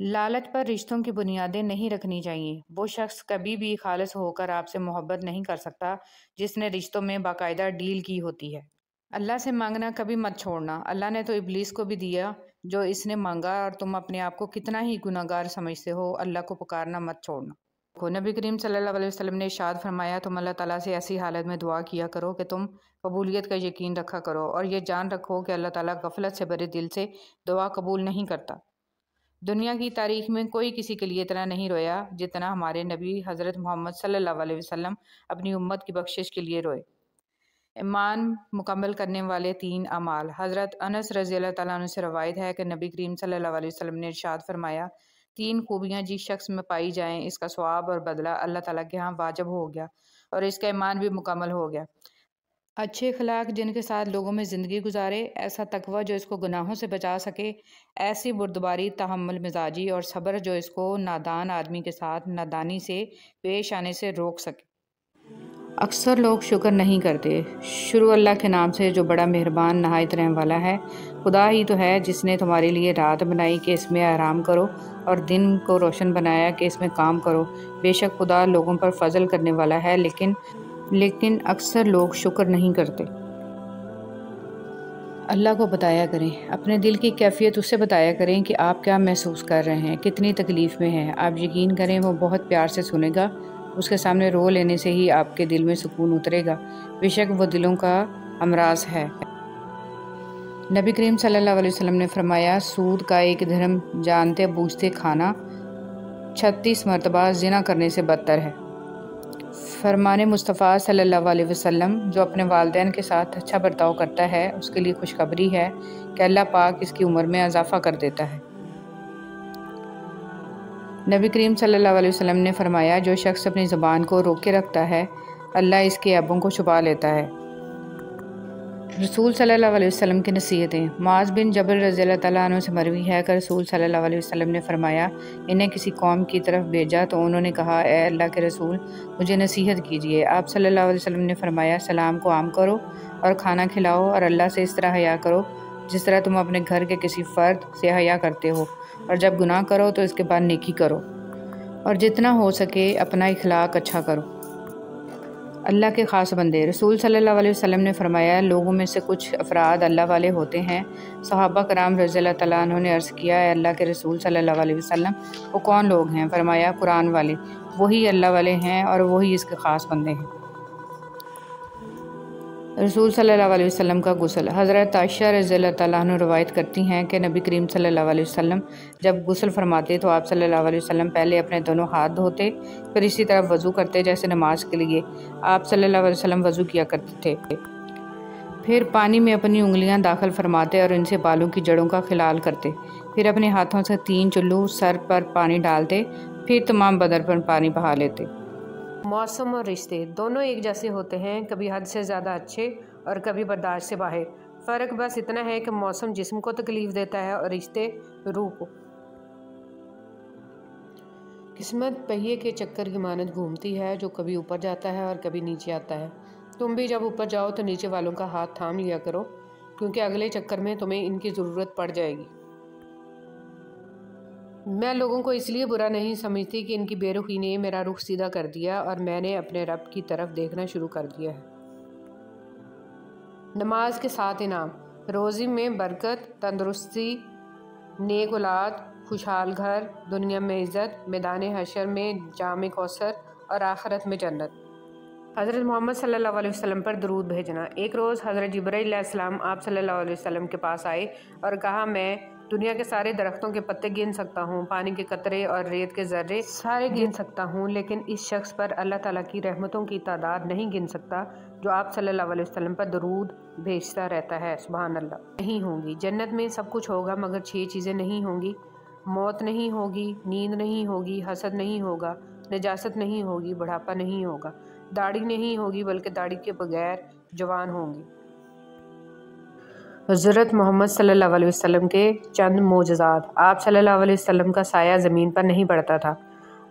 لالچ پر رشتوں کی بنیادیں نہیں رکھنی چاہیے۔ وہ شخص کبھی بھی خالص ہو کر آپ سے محبت نہیں کر سکتا جس نے رشتوں میں باقاعدہ ڈیل کی ہوتی ہے۔ اللہ سے مانگنا کبھی مت چھوڑنا۔ اللہ نے تو ابلیس کو بھی دیا جو اس نے مانگا، اور تم اپنے آپ کو کتنا ہی گناہگار سمجھتے ہو، اللہ کو پکارنا مت چھوڑنا۔ نبی کریم صلی اللہ علیہ وسلم نے ارشاد فرمایا، تم اللہ تعالیٰ سے ایسی حالت میں دعا کیا کرو کہ تم قبولیت کا یقین رکھا کرو، اور یہ جان رکھو کہ اللہ تعالیٰ غفلت سے بھرے دل سے دعا قبول نہیں کرتا۔ دنیا کی تاریخ میں کوئی کسی کے لیے اتنا نہیں رویا جتنا ہمارے نبی حضرت محمد صلی اللہ علیہ وسلم اپنی امت کی بخشش کے لیے روئے۔ ایمان مکمل کرنے والے 3 اعمال۔ حضرت انس رضی اللہ تعالیٰ عنہ سے روایت ہے کہ نبی کریم صلی اللہ علیہ وسلم نے ارشاد فرمایا، 3 خوبیاں جس شخص میں پائی جائیں اس کا ثواب اور بدلہ اللہ تعالیٰ کے ہاں واجب ہو گیا اور اس کا ایمان بھی مکمل ہو گیا۔ اچھے اخلاق جن کے ساتھ لوگوں میں زندگی گزارے، ایسا تقوی جو اس کو گناہوں سے بچا سکے، ایسی بردباری، تحمل مزاجی اور صبر جو اس کو نادان آدمی کے ساتھ نادانی سے پیش آنے سے روک سکے۔ اکثر لوگ شکر نہیں کرتے۔ شروع اللہ کے نام سے جو بڑا مہربان نہایت رحم والا ہے۔ خدا ہی تو ہے جس نے تمہارے لیے رات بنائی کہ اس میں آرام کرو، اور دن کو روشن بنایا کہ اس میں کام کرو۔ بے شک خدا لوگوں پر فضل کرنے والا ہے، لیکن اکثر لوگ شکر نہیں کرتے۔ اللہ کو بتایا کریں، اپنے دل کی کیفیت اس سے بتایا کریں کہ آپ کیا محسوس کر رہے ہیں، کتنی تکلیف میں ہیں۔ آپ یقین کریں وہ بہت پیار سے سنے گا۔ اس کے سامنے رو لینے سے ہی آپ کے دل میں سکون اترے گا۔ بے شک وہ دلوں کا امراض ہے۔ نبی کریم صلی اللہ علیہ وسلم نے فرمایا، سود کا 1 درہم جانتے بوجھتے کھانا 36 مرتبہ زنا کرنے سے بدتر ہے۔ فرمان مصطفیٰ صلی اللہ علیہ وسلم، جو اپنے والدین کے ساتھ اچھا برتاؤ کرتا ہے اس کے لیے خوشخبری ہے کہ اللہ پاک اس کی عمر میں اضافہ کر دیتا ہے۔ نبی کریم صلی اللہ علیہ وسلم نے فرمایا، جو شخص اپنی زبان کو روکے رکھتا ہے اللہ اس کے عیبوں کو چھپا لیتا ہے۔ رسول صلی اللہ علیہ وسلم کی نصیحتیں۔ معاذ بن جبل رضی اللہ تعالیٰ عنہ سے مروی ہے کہ رسول صلی اللہ علیہ وسلم نے فرمایا، انہیں کسی قوم کی طرف بھیجا تو انہوں نے کہا، اے اللہ کے رسول مجھے نصیحت کیجیے۔ آپ صلی اللہ علیہ وسلم نے فرمایا، سلام کو عام کرو اور کھانا کھلاؤ، اور اللہ سے اس طرح حیا کرو جس طرح تم اپنے گھر کے کسی فرد سے حیا کرتے ہو، اور جب گناہ کرو تو اس کے بعد نیکی کرو، اور جتنا ہو سکے اپنا اخلاق اچھا کرو۔ اللہ کے خاص بندے۔ رسول صلی اللہ علیہ وسلم نے فرمایا، لوگوں میں سے کچھ افراد اللہ والے ہوتے ہیں۔ صحابہ کرام رضی اللہ تعالیٰ عنہ نے عرض کیا، اے اللہ کے رسول صلی اللہ علیہ وسلم وہ کون لوگ ہیں؟ فرمایا، قرآن والے۔ وہی اللہ والے ہیں اور وہی اس کے خاص بندے ہیں۔ رسول صلی اللہ علیہ وسلم کا غسل۔ حضرت عائشہ رضی اللہ تعالیٰ عنہ روایت کرتی ہیں کہ نبی کریم صلی اللہ علیہ وسلم جب غسل فرماتے تو آپ صلی اللہ علیہ وسلم پہلے اپنے دونوں ہاتھ دھوتے، پھر اسی طرح وضو کرتے جیسے نماز کے لیے آپ صلی اللہ علیہ وسلم وضو کیا کرتے تھے۔ پھر پانی میں اپنی انگلیاں داخل فرماتے اور ان سے بالوں کی جڑوں کا خلال کرتے، پھر اپنے ہاتھوں سے 3 چلو سر پر پانی ڈالتے، پھر تمام بدن پر پانی بہا لیتے۔ موسم اور رشتے دونوں ایک جیسے ہوتے ہیں، کبھی حد سے زیادہ اچھے اور کبھی برداشت سے باہر۔ فرق بس اتنا ہے کہ موسم جسم کو تکلیف دیتا ہے اور رشتے روح کو۔ قسمت پہیے کے چکر کی مانند گھومتی ہے، جو کبھی اوپر جاتا ہے اور کبھی نیچے آتا ہے۔ تم بھی جب اوپر جاؤ تو نیچے والوں کا ہاتھ تھام لیا کرو، کیونکہ اگلے چکر میں تمہیں ان کی ضرورت پڑ جائے گی۔ میں لوگوں کو اس لیے برا نہیں سمجھتی کہ ان کی بے رخی نے میرا رخ سیدھا کر دیا اور میں نے اپنے رب کی طرف دیکھنا شروع کر دیا ہے۔ نماز کے 7 انعام۔ روزی میں برکت، تندرستی، نیک اولاد، خوشحال گھر، دنیا میں عزت، میدان حشر میں جام کوثر اور آخرت میں جنت۔ حضرت محمد صلی اللہ علیہ وسلم پر درود بھیجنا۔ ایک روز حضرت جبرائیل علیہ السلام آپ صلی اللہ علیہ وسلم کے پاس آئے اور کہا، میں دنیا کے سارے درختوں کے پتے گن سکتا ہوں، پانی کے قطرے اور ریت کے ذرے سارے گن سکتا ہوں، لیکن اس شخص پر اللہ تعالیٰ کی رحمتوں کی تعداد نہیں گن سکتا جو آپ صلی اللہ علیہ وسلم پر درود بھیجتا رہتا ہے۔ سبحان اللہ۔ نہیں ہوں گی جنت میں سب کچھ ہوگا مگر 6 چیزیں نہیں ہوں گی۔ موت نہیں ہوگی، نیند نہیں ہوگی، حسد نہیں ہوگا، نجاست نہیں ہوگی، بڑھاپا نہیں ہوگا، داڑھی نہیں ہوگی بلکہ داڑھی کے بغیر جوان ہوں گی۔ حضرت محمد صلی اللہ علیہ وسلم کے چند معجزات۔ آپ صلی اللہ علیہ وسلم کا سایہ زمین پر نہیں پڑتا تھا۔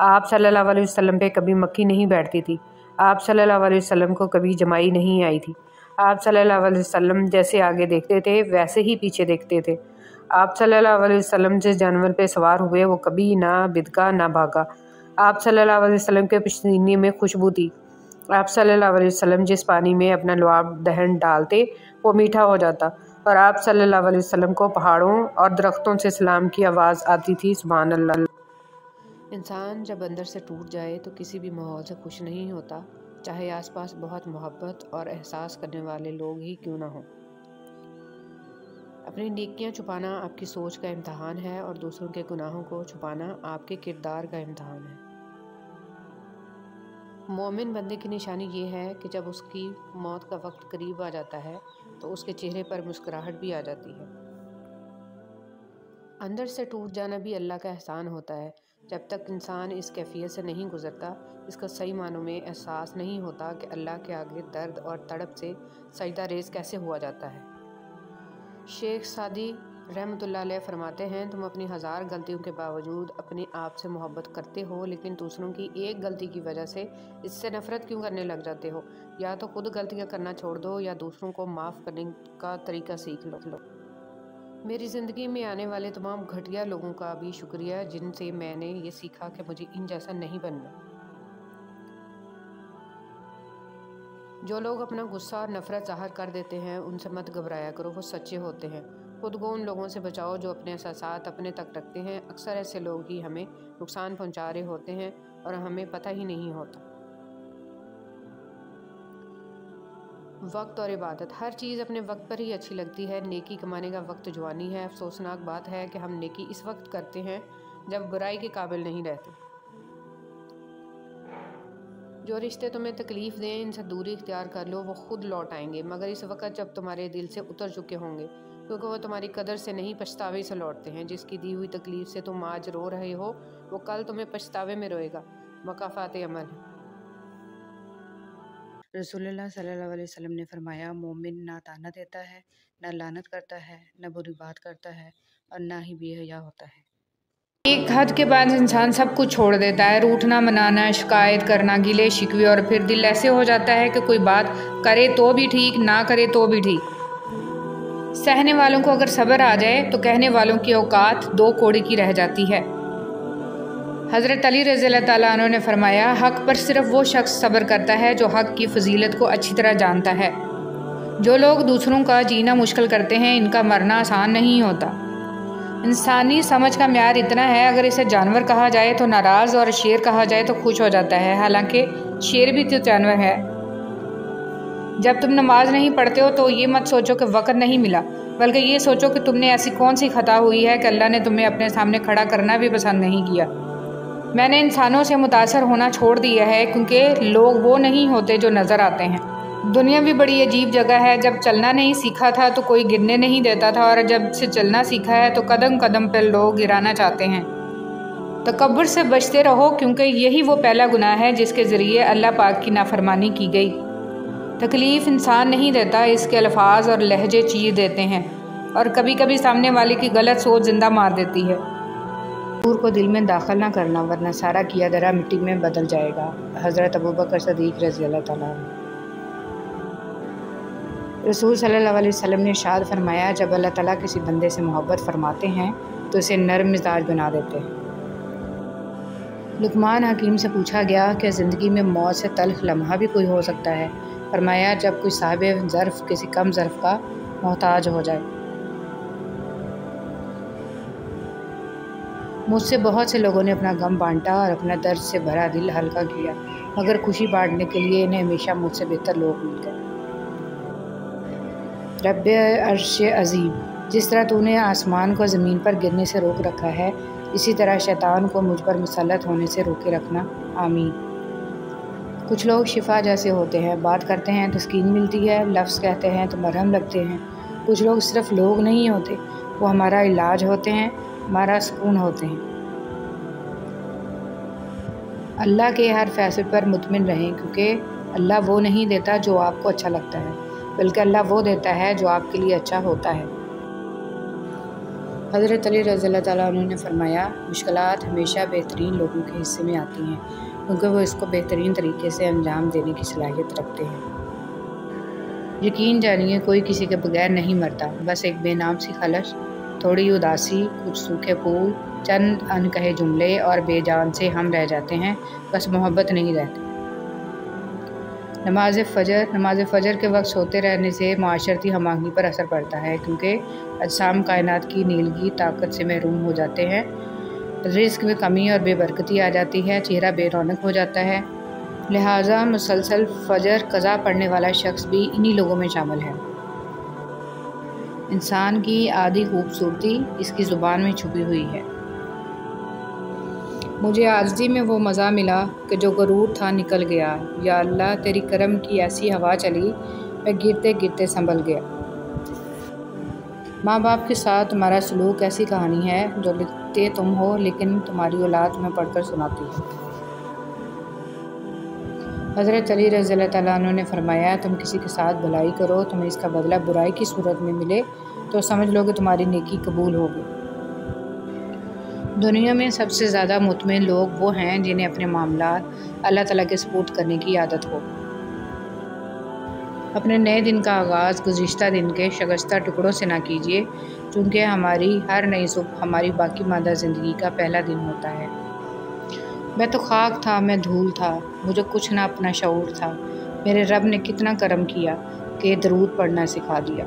آپ صلی اللہ علیہ وسلم پہ کبھی مکھی نہیں بیٹھتی تھی۔ آپ صلی اللہ علیہ وسلم کو کبھی جمائی نہیں آئی تھی۔ آپ صلی اللہ علیہ وسلم جیسے آگے دیکھتے تھے ویسے ہی پیچھے دیکھتے تھے۔ آپ صلی اللہ علیہ وسلم جس جانور پہ سوار ہوئے وہ کبھی نہ بدکا نہ بھاگا۔ آپ صلی اللہ علیہ وسلم کے پسینے میں خوشبو تھی۔ آپ صلی اللہ علیہ وسلم جس پانی میں اپنا لعاب دہن ڈالتے وہ میٹھا ہو جاتا، اور آپ صلی اللہ علیہ وسلم کو پہاڑوں اور درختوں سے سلام کی آواز آتی تھی۔ سبحان اللہ۔ انسان جب اندر سے ٹوٹ جائے تو کسی بھی ماحول سے خوش نہیں ہوتا، چاہے آس پاس بہت محبت اور احساس کرنے والے لوگ ہی کیوں نہ ہوں۔ اپنی نیکیاں چھپانا آپ کی سوچ کا امتحان ہے، اور دوسروں کے گناہوں کو چھپانا آپ کے کردار کا امتحان ہے۔ مومن بندے کی نشانی یہ ہے کہ جب اس کی موت کا وقت قریب آ جاتا ہے تو اس کے چہرے پر مسکراہٹ بھی آ جاتی ہے۔ اندر سے ٹوٹ جانا بھی اللہ کا احسان ہوتا ہے۔ جب تک انسان اس کیفیت سے نہیں گزرتا، اس کا صحیح معنوں میں احساس نہیں ہوتا کہ اللہ کے آگے درد اور تڑپ سے سجدہ ریز کیسے ہوا جاتا ہے۔ شیخ سعدی رحمۃ اللہ علیہ فرماتے ہیں، تم اپنی 1000 غلطیوں کے باوجود اپنے آپ سے محبت کرتے ہو، لیکن دوسروں کی ایک غلطی کی وجہ سے اس سے نفرت کیوں کرنے لگ جاتے ہو؟ یا تو خود غلطیاں کرنا چھوڑ دو یا دوسروں کو معاف کرنے کا طریقہ سیکھ لو۔ میری زندگی میں آنے والے تمام گھٹیا لوگوں کا بھی شکریہ جن سے میں نے یہ سیکھا کہ مجھے ان جیسا نہیں بننا۔ جو لوگ اپنا غصہ اور نفرت ظاہر کر دیتے ہیں ان سے مت گھبرایا کرو، وہ سچے ہوتے ہیں۔ خود کو ان لوگوں سے بچاؤ جو اپنے احساسات اپنے تک رکھتے ہیں۔ اکثر ایسے لوگ ہی ہمیں نقصان پہنچا رہے ہوتے ہیں اور ہمیں پتہ ہی نہیں ہوتا۔ وقت اور عبادت، ہر چیز اپنے وقت پر ہی اچھی لگتی ہے۔ نیکی کمانے کا وقت جوانی ہے۔ افسوسناک بات ہے کہ ہم نیکی اس وقت کرتے ہیں جب برائی کے قابل نہیں رہتے۔ جو رشتے تمہیں تکلیف دیں ان سے دوری اختیار کر لو، وہ خود لوٹ آئیں گے، مگر اس وقت جب تمہارے دل سے اتر چکے ہوں گے، کیونکہ وہ تمہاری قدر سے نہیں پچھتاوے سے لوٹتے ہیں۔ جس کی دی ہوئی تکلیف سے تم آج رو رہے ہو وہ کل تمہیں پچھتاوے میں روئے گا۔ مکافات عمل ہے۔ رسول اللہ صلی اللہ علیہ وسلم نے فرمایا، مومن نہ تانا دیتا ہے، نہ لعنت کرتا ہے، نہ بری بات کرتا ہے، اور نہ ہی بے حیا ہوتا ہے۔ ایک حد کے بعد انسان سب کچھ چھوڑ دیتا ہے، روٹھنا منانا، شکایت کرنا، گلے شکوے، اور پھر دل ایسے ہو جاتا ہے کہ کوئی بات کرے تو بھی ٹھیک، نہ کرے تو بھی ٹھیک۔ سہنے والوں کو اگر صبر آ جائے تو کہنے والوں کی اوقات 2 کوڑی کی رہ جاتی ہے۔ حضرت علی رضی اللہ تعالیٰ عنہ نے فرمایا، حق پر صرف وہ شخص صبر کرتا ہے جو حق کی فضیلت کو اچھی طرح جانتا ہے۔ جو لوگ دوسروں کا جینا مشکل کرتے ہیں ان کا مرنا آسان نہیں ہوتا۔ انسانی سمجھ کا معیار اتنا ہے، اگر اسے جانور کہا جائے تو ناراض اور شیر کہا جائے تو خوش ہو جاتا ہے، حالانکہ شیر بھی تو جانور ہے۔ جب تم نماز نہیں پڑھتے ہو تو یہ مت سوچو کہ وقت نہیں ملا، بلکہ یہ سوچو کہ تم نے ایسی کون سی خطا ہوئی ہے کہ اللہ نے تمہیں اپنے سامنے کھڑا کرنا بھی پسند نہیں کیا۔ میں نے انسانوں سے متاثر ہونا چھوڑ دیا ہے کیونکہ لوگ وہ نہیں ہوتے جو نظر آتے ہیں۔ دنیا بھی بڑی عجیب جگہ ہے، جب چلنا نہیں سیکھا تھا تو کوئی گرنے نہیں دیتا تھا، اور جب سے چلنا سیکھا ہے تو قدم قدم پہ لوگ گرانا چاہتے ہیں۔ تکبر سے بچتے رہو، کیونکہ یہی وہ پہلا گناہ ہے جس کے ذریعے اللہ پاک کی نافرمانی کی گئی۔ تکلیف انسان نہیں دیتا، اس کے الفاظ اور لہجے چیر دیتے ہیں، اور کبھی کبھی سامنے والے کی غلط سوچ زندہ مار دیتی ہے۔ غرور کو دل میں داخل نہ کرنا، ورنہ سارا کیا دھرا مٹی میں بدل جائے گا۔ حضرت ابوبکر صدیق رضی اللہ تعالیٰ عنہ۔ رسول صلی اللہ علیہ وسلم نے ارشاد فرمایا، جب اللہ تعالیٰ کسی بندے سے محبت فرماتے ہیں تو اسے نرم مزاج بنا دیتے ہیں۔ لقمان حکیم سے پوچھا گیا کہ زندگی میں موت سے تلخ لمحہ بھی کوئی ہو سکتا ہے؟ فرمایا، جب کوئی صاحب ظرف کسی کم ظرف کا محتاج ہو جائے۔ مجھ سے بہت سے لوگوں نے اپنا غم بانٹا اور اپنا درد سے بھرا دل ہلکا کیا، مگر خوشی بانٹنے کے لیے انہیں ہمیشہ مجھ سے بہتر لوگ مل گئے۔ رب عرش عظیم، جس طرح تو نے آسمان کو زمین پر گرنے سے روک رکھا ہے، اسی طرح شیطان کو مجھ پر مسلط ہونے سے روکے رکھنا، آمین۔ کچھ لوگ شفا جیسے ہوتے ہیں، بات کرتے ہیں تسکین ملتی ہے، لفظ کہتے ہیں تو مرہم لگتے ہیں۔ کچھ لوگ صرف لوگ نہیں ہوتے، وہ ہمارا علاج ہوتے ہیں، ہمارا سکون ہوتے ہیں۔ اللہ کے ہر فیصلے پر مطمئن رہیں، کیونکہ اللہ وہ نہیں دیتا جو آپ کو اچھا لگتا ہے، بلکہ اللہ وہ دیتا ہے جو آپ کے لیے اچھا ہوتا ہے۔ حضرت علی رضی اللہ تعالیٰ عنہ نے فرمایا، مشکلات ہمیشہ بہترین لوگوں کے حصے میں آتی ہیں، کیونکہ وہ اس کو بہترین طریقے سے انجام دینے کی صلاحیت رکھتے ہیں۔ یقین جانیے، کوئی کسی کے بغیر نہیں مرتا، بس ایک بے نام سی خلش تھوڑی اداسی، کچھ سوکھے پھول، چند انکہے جملے اور بے جان سے ہم رہ جاتے ہیں، بس محبت نہیں رہتی۔ نماز فجر کے وقت سوتے رہنے سے معاشرتی ہم آہنگی پر اثر پڑتا ہے، کیونکہ اجسام کائنات کی نیلگی طاقت سے محروم ہو جاتے ہیں، رزق میں کمی اور بے برکتی آ جاتی ہے، چہرہ بے رونق ہو جاتا ہے۔ لہٰذا مسلسل فجر قضا پڑھنے والا شخص بھی انہی لوگوں میں شامل ہے۔ انسان کی آدھی خوبصورتی اس کی زبان میں چھپی ہوئی ہے۔ مجھے عاجزی میں وہ مزہ ملا کہ جو غرور تھا نکل گیا، یا اللہ تیری کرم کی ایسی ہوا چلی، میں گرتے گرتے سنبھل گیا۔ ماں باپ کے ساتھ تمہارا سلوک ایسی کہانی ہے جو لکھتے تم ہو لیکن تمہاری اولاد تمہیں پڑھ کر سناتی ہے۔ حضرت علی رضی اللہ تعالیٰ عنہ نے فرمایا، تم کسی کے ساتھ بھلائی کرو، تمہیں اس کا بدلہ برائی کی صورت میں ملے تو سمجھ لو کہ تمہاری نیکی قبول ہوگی۔ دنیا میں سب سے زیادہ مطمئن لوگ وہ ہیں جنہیں اپنے معاملات اللہ تعالیٰ کے سپرد کرنے کی عادت ہو۔ اپنے نئے دن کا آغاز گزشتہ دن کے شکستہ ٹکڑوں سے نہ کیجیے، چونکہ ہماری ہر نئی صبح ہماری باقی ماندہ زندگی کا پہلا دن ہوتا ہے۔ میں تو خاک تھا، میں دھول تھا، مجھے کچھ نہ اپنا شعور تھا، میرے رب نے کتنا کرم کیا کہ درود پڑھنا سکھا دیا۔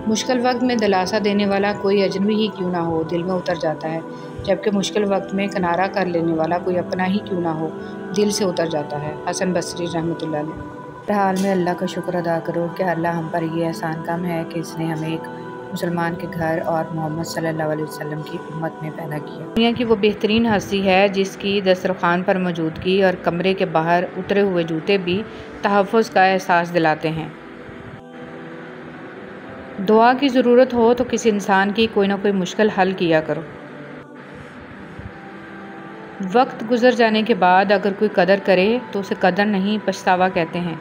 مشکل وقت میں دلاسا دینے والا کوئی اجنبی ہی کیوں نہ ہو دل میں اتر جاتا ہے، جبکہ مشکل وقت میں کنارہ کر لینے والا کوئی اپنا ہی کیوں نہ ہو دل سے اتر جاتا ہے۔ حسن بصری رحمۃ اللہ علیہ۔ ہر حال میں اللہ کا شکر ادا کرو کہ اللہ ہم پر یہ احسان کم ہے کہ اس نے ہمیں ایک مسلمان کے گھر اور محمد صلی اللہ علیہ وسلم کی امت میں پیدا کیا۔ دنیا کی وہ بہترین ہستی ہے جس کی دسترخوان پر موجودگی اور کمرے کے باہر اترے ہوئے جوتے بھی تحفظ کا احساس دلاتے ہیں۔ دعا کی ضرورت ہو تو کسی انسان کی کوئی نہ کوئی مشکل حل کیا کرو۔ وقت گزر جانے کے بعد اگر کوئی قدر کرے تو اسے قدر نہیں پچھتاوا کہتے ہیں۔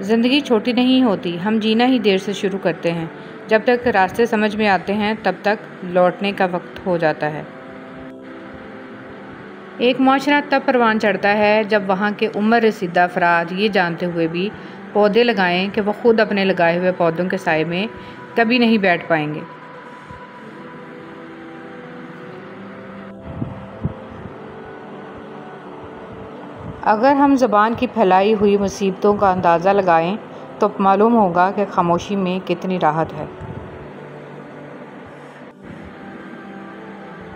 زندگی چھوٹی نہیں ہوتی، ہم جینا ہی دیر سے شروع کرتے ہیں۔ جب تک راستے سمجھ میں آتے ہیں تب تک لوٹنے کا وقت ہو جاتا ہے۔ ایک معاشرہ تب پروان چڑھتا ہے جب وہاں کے عمر رسیدہ افراد یہ جانتے ہوئے بھی پودے لگائیں کہ وہ خود اپنے لگائے ہوئے پودوں کے سائے میں کبھی نہیں بیٹھ پائیں گے۔ اگر ہم زبان کی پھیلائی ہوئی مصیبتوں کا اندازہ لگائیں تو معلوم ہوگا کہ خاموشی میں کتنی راحت ہے۔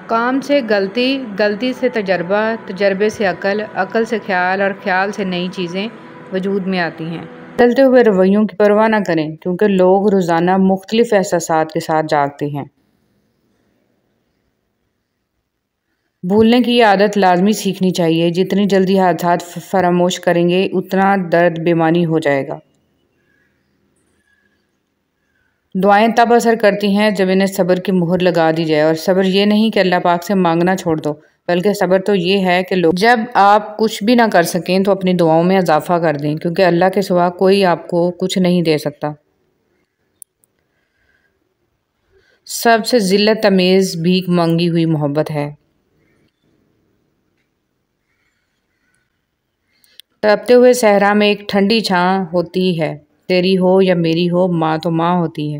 کام سے غلطی، غلطی سے تجربہ، تجربے سے عقل، عقل سے خیال اور خیال سے نئی چیزیں وجود میں آتی ہیں۔ بدلتے ہوئے رویوں کی پرواہ نہ کریں کیونکہ لوگ روزانہ مختلف احساسات کے ساتھ جاگتے ہیں۔ بھولنے کی عادت لازمی سیکھنی چاہیے، جتنی جلدی حادثات فراموش کریں گے اتنا درد بےمانی ہو جائے گا۔ دعائیں تب اثر کرتی ہیں جب انہیں صبر کی مہر لگا دی جائے، اور صبر یہ نہیں کہ اللہ پاک سے مانگنا چھوڑ دو، بلکہ صبر تو یہ ہے کہ جب آپ کچھ بھی نہ کر سکیں تو اپنی دعاؤں میں اضافہ کر دیں، کیونکہ اللہ کے سوا کوئی آپ کو کچھ نہیں دے سکتا۔ سب سے ذلت آمیز بھیک مانگی ہوئی محبت ہے۔ تڑپتے ہوئے صحرا میں ایک ٹھنڈی چھاں ہوتی ہے، تیری ہو یا میری ہو، ماں تو ماں ہوتی ہے۔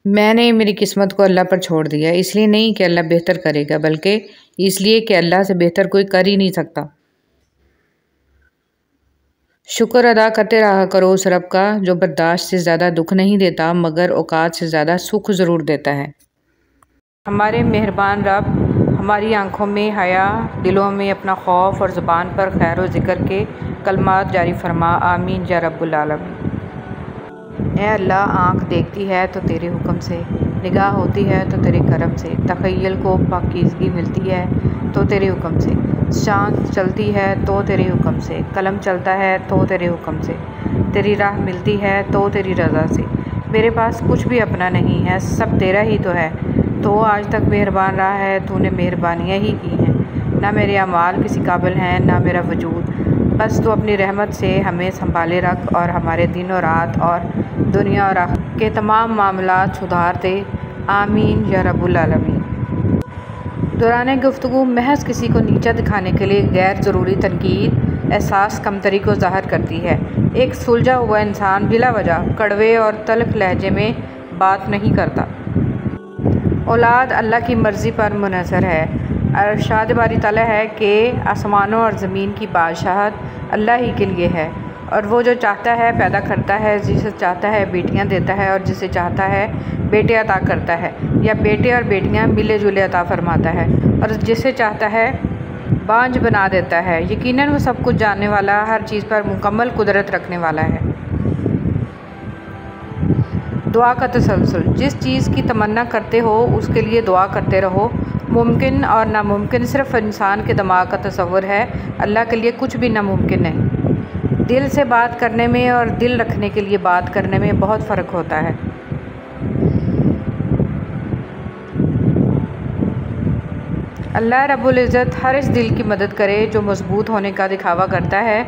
میں نے میری قسمت کو اللہ پر چھوڑ دیا، اس لیے نہیں کہ اللہ بہتر کرے گا، بلکہ اس لیے کہ اللہ سے بہتر کوئی کر ہی نہیں سکتا۔ شکر ادا کرتے رہا کرو اس رب کا جو برداشت سے زیادہ دکھ نہیں دیتا مگر اوقات سے زیادہ سکھ ضرور دیتا ہے۔ ہمارے مہربان رب ہماری آنکھوں میں حیا، دلوں میں اپنا خوف اور زبان پر خیر و ذکر کے کلمات جاری فرما، آمین یا رب العالمین۔ اے اللہ، آنکھ دیکھتی ہے تو تیرے حکم سے، نگاہ ہوتی ہے تو تیرے کرم سے، تخیل کو پاکیزگی ملتی ہے تو تیرے حکم سے، چاند چلتی ہے تو تیرے حکم سے، قلم چلتا ہے تو تیرے حکم سے، تیری راہ ملتی ہے تو تیری رضا سے۔ میرے پاس کچھ بھی اپنا نہیں ہے، سب تیرا ہی تو ہے۔ تو آج تک مہربان رہا ہے، تو نے مہربانیاں ہی کی ہیں، نہ میرے اعمال کسی قابل ہیں نہ میرا وجود، بس تو اپنی رحمت سے ہمیں سنبھالے رکھ اور ہمارے دن اور رات اور دنیا اور آخرت کے تمام معاملات سدھار دے، آمین یا رب العالمین۔ دوران گفتگو محض کسی کو نیچا دکھانے کے لیے غیر ضروری تنقید احساس کمتری کو ظاہر کرتی ہے۔ ایک سلجھا ہوا انسان بلا وجہ کڑوے اور تلخ لہجے میں بات نہیں کرتا۔ اولاد اللہ کی مرضی پر منحصر ہے۔ ارشاد باری تعالیٰ ہے کہ آسمانوں اور زمین کی بادشاہت اللہ ہی کے لیے ہے، اور وہ جو چاہتا ہے پیدا کرتا ہے، جسے چاہتا ہے بیٹیاں دیتا ہے اور جسے چاہتا ہے بیٹے عطا کرتا ہے، یا بیٹے اور بیٹیاں ملے جلے عطا فرماتا ہے، اور جسے چاہتا ہے بانجھ بنا دیتا ہے۔ یقیناً وہ سب کچھ جاننے والا، ہر چیز پر مکمل قدرت رکھنے والا ہے۔ دعا کا تسلسل۔ جس چیز کی تمنا کرتے ہو اس کے لیے دعا کرتے رہو۔ ممکن اور ناممکن صرف انسان کے دماغ کا تصور ہے، اللہ کے لیے کچھ بھی ناممکن نہیں۔ دل سے بات کرنے میں اور دل رکھنے کے لیے بات کرنے میں بہت فرق ہوتا ہے۔ اللہ رب العزت ہر اس دل کی مدد کرے جو مضبوط ہونے کا دکھاوا کرتا ہے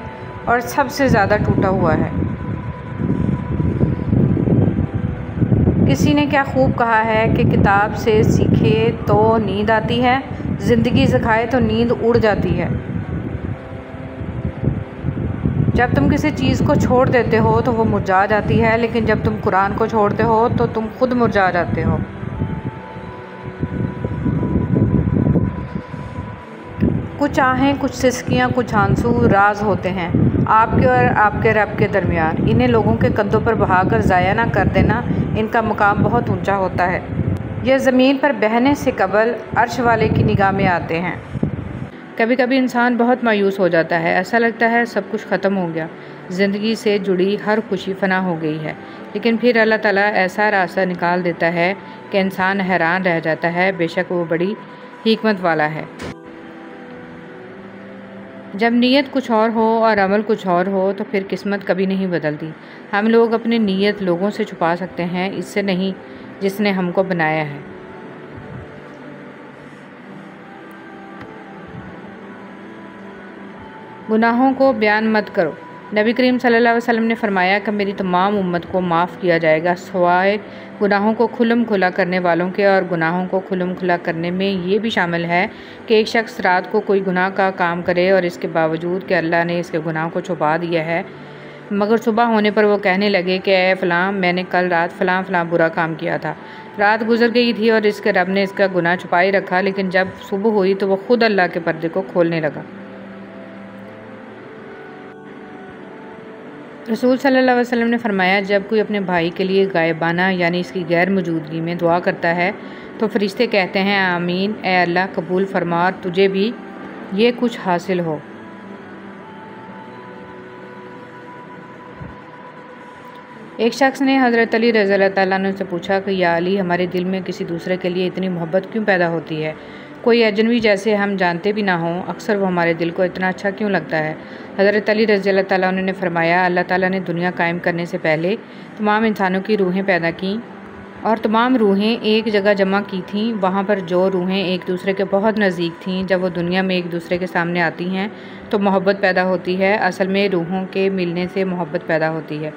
اور سب سے زیادہ ٹوٹا ہوا ہے۔ کسی نے کیا خوب کہا ہے کہ کتاب سے سیکھے تو نیند آتی ہے، زندگی سکھائے تو نیند اڑ جاتی ہے۔ جب تم کسی چیز کو چھوڑ دیتے ہو تو وہ مرجھا جاتی ہے، لیکن جب تم قرآن کو چھوڑتے ہو تو تم خود مرجھا جاتے ہو۔ کچھ آہیں، کچھ سسکیاں، کچھ آنسو راز ہوتے ہیں آپ کے اور آپ کے رب کے درمیان۔ انہیں لوگوں کے کندھوں پر بہا کر ضائع نہ کر دینا، ان کا مقام بہت اونچا ہوتا ہے۔ یہ زمین پر بہنے سے قبل عرش والے کی نگاہ میں آتے ہیں۔ کبھی کبھی انسان بہت مایوس ہو جاتا ہے، ایسا لگتا ہے سب کچھ ختم ہو گیا، زندگی سے جڑی ہر خوشی فنا ہو گئی ہے۔ لیکن پھر اللہ تعالیٰ ایسا راستہ نکال دیتا ہے کہ انسان حیران رہ جاتا ہے، بے شک وہ بڑی حکمت والا ہے۔ جب نیت کچھ اور ہو اور عمل کچھ اور ہو تو پھر قسمت کبھی نہیں بدلتی۔ ہم لوگ اپنی نیت لوگوں سے چھپا سکتے ہیں، اس سے نہیں جس نے ہم کو بنایا ہے۔ گناہوں کو بیان مت کرو۔ نبی کریم صلی اللہ علیہ وسلم نے فرمایا کہ میری تمام امت کو معاف کیا جائے گا سوائے گناہوں کو کھلم کھلا کرنے والوں کے، اور گناہوں کو کھلم کھلا کرنے میں یہ بھی شامل ہے کہ ایک شخص رات کو کوئی گناہ کا کام کرے اور اس کے باوجود کہ اللہ نے اس کے گناہ کو چھپا دیا ہے، مگر صبح ہونے پر وہ کہنے لگے کہ اے فلاں، میں نے کل رات فلاں فلاں برا کام کیا تھا۔ رات گزر گئی تھی اور اس کے رب نے اس کا گناہ چھپائی رکھا، لیکن جب صبح ہوئی تو وہ خود اللہ کے پردے کو کھولنے لگا۔ رسول صلی اللہ علیہ وسلم نے فرمایا، جب کوئی اپنے بھائی کے لیے غائبانہ یعنی اس کی غیر موجودگی میں دعا کرتا ہے تو فرشتے کہتے ہیں آمین، اے اللہ قبول فرما اور تجھے بھی یہ کچھ حاصل ہو۔ ایک شخص نے حضرت علی رضی اللہ تعالیٰ عنہ سے پوچھا کہ یا علی، ہمارے دل میں کسی دوسرے کے لیے اتنی محبت کیوں پیدا ہوتی ہے؟ کوئی اجنبی جیسے ہم جانتے بھی نہ ہوں، اکثر وہ ہمارے دل کو اتنا اچھا کیوں لگتا ہے؟ حضرت علی رضی اللہ تعالیٰ عنہ نے فرمایا، اللہ تعالیٰ نے دنیا قائم کرنے سے پہلے تمام انسانوں کی روحیں پیدا کیں اور تمام روحیں ایک جگہ جمع کی تھیں، وہاں پر جو روحیں ایک دوسرے کے بہت نزدیک تھیں، جب وہ دنیا میں ایک دوسرے کے سامنے آتی ہیں تو محبت پیدا ہوتی ہے۔ اصل میں روحوں کے ملنے سے محبت پیدا ہوتی ہے۔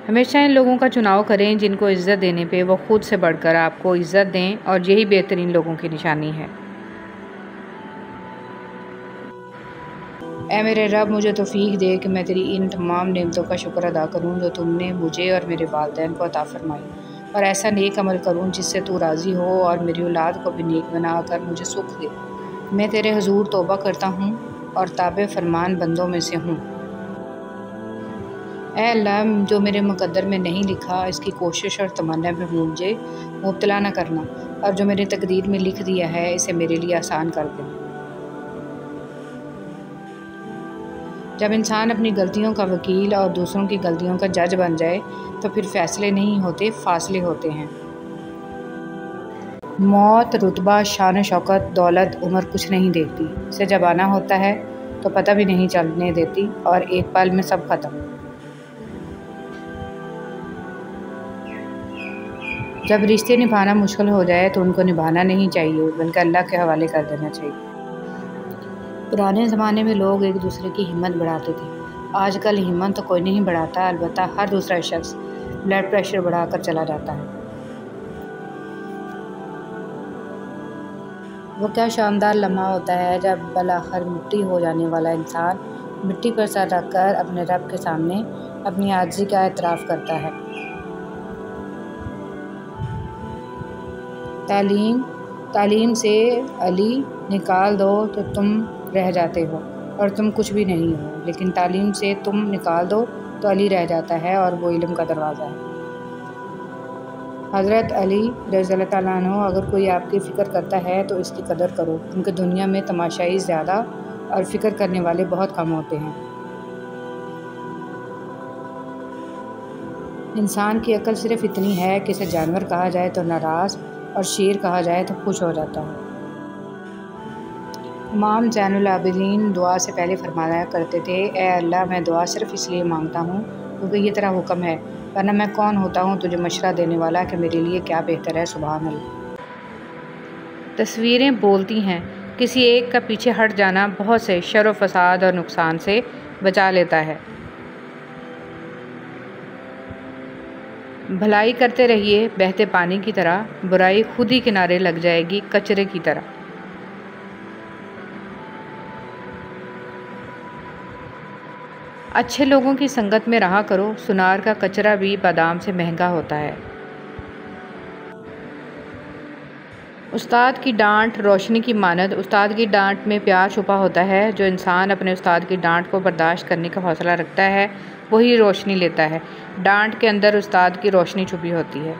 ہمیشہ ان لوگوں کا چناؤ کریں جن کو عزت دینے پہ وہ خود سے بڑھ کر آپ کو عزت دیں، اور یہی بہترین لوگوں کی نشانی ہے۔ اے میرے رب، مجھے توفیق دے کہ میں تیری ان تمام نعمتوں کا شکر ادا کروں جو تم نے مجھے اور میرے والدین کو عطا فرمائی، اور ایسا نیک عمل کروں جس سے تو راضی ہو، اور میری اولاد کو بھی نیک بنا کر مجھے سکھ دے۔ میں تیرے حضور توبہ کرتا ہوں اور تابع فرمان بندوں میں سے ہوں۔ اے اللہ، جو میرے مقدر میں نہیں لکھا اس کی کوشش اور تمنا میں مجھے مبتلا نہ کرنا، اور جو میری تقدیر میں لکھ دیا ہے اسے میرے لیے آسان کر دینا۔ جب انسان اپنی غلطیوں کا وکیل اور دوسروں کی غلطیوں کا جج بن جائے تو پھر فیصلے نہیں ہوتے، فاصلے ہوتے ہیں۔ موت، رتبہ، شان و شوکت، دولت، عمر کچھ نہیں دیکھتی، اسے جب آنا ہوتا ہے تو پتہ بھی نہیں چلنے دیتی، اور ایک پل میں سب ختم۔ جب رشتے نبھانا مشکل ہو جائے تو ان کو نبھانا نہیں چاہیے بلکہ اللہ کے حوالے کر دینا چاہیے۔ پرانے زمانے میں لوگ ایک دوسرے کی ہمت بڑھاتے تھے، آج کل ہمت تو کوئی نہیں بڑھاتا، البتہ ہر دوسرا شخص بلڈ پریشر بڑھا کر چلا جاتا ہے۔ وہ کیا شاندار لمحہ ہوتا ہے جب بالآخر مٹی ہو جانے والا انسان مٹی پر سر رکھ کر اپنے رب کے سامنے اپنی عاجزی کا اعتراف کرتا ہے۔ تعلیم سے علی نکال دو تو تم رہ جاتے ہو اور تم کچھ بھی نہیں ہو، لیکن تعلیم سے تم نکال دو تو علی رہ جاتا ہے اور وہ علم کا دروازہ ہے۔ حضرت علی رضی اللہ تعالیٰ عنہ: اگر کوئی آپ کی فکر کرتا ہے تو اس کی قدر کرو، کیونکہ دنیا میں تماشائی زیادہ اور فکر کرنے والے بہت کم ہوتے ہیں۔ انسان کی عقل صرف اتنی ہے کہ اسے جانور کہا جائے تو ناراض اور شیر کہا جائے تو خوش ہو جاتا ہے۔ امام زین العابدین دعا سے پہلے فرمایا کرتے تھے: اے اللہ، میں دعا صرف اس لیے مانگتا ہوں کیونکہ یہ تیرا حکم ہے، ورنہ میں کون ہوتا ہوں تجھے مشورہ دینے والا کہ میرے لیے کیا بہتر ہے۔ سبحان اللہ۔ تصویریں بولتی ہیں، کسی ایک کا پیچھے ہٹ جانا بہت سے شر و فساد اور نقصان سے بچا لیتا ہے۔ بھلائی کرتے رہیے بہتے پانی کی طرح، برائی خود ہی کنارے لگ جائے گی کچرے کی طرح۔ اچھے لوگوں کی سنگت میں رہا کرو، سنار کا کچرا بھی بادام سے مہنگا ہوتا ہے۔ استاد کی ڈانٹ روشنی کی مانند، استاد کی ڈانٹ میں پیار چھپا ہوتا ہے۔ جو انسان اپنے استاد کی ڈانٹ کو برداشت کرنے کا حوصلہ رکھتا ہے وہی روشنی لیتا ہے۔ ڈانٹ کے اندر استاد کی روشنی چھپی ہوتی ہے۔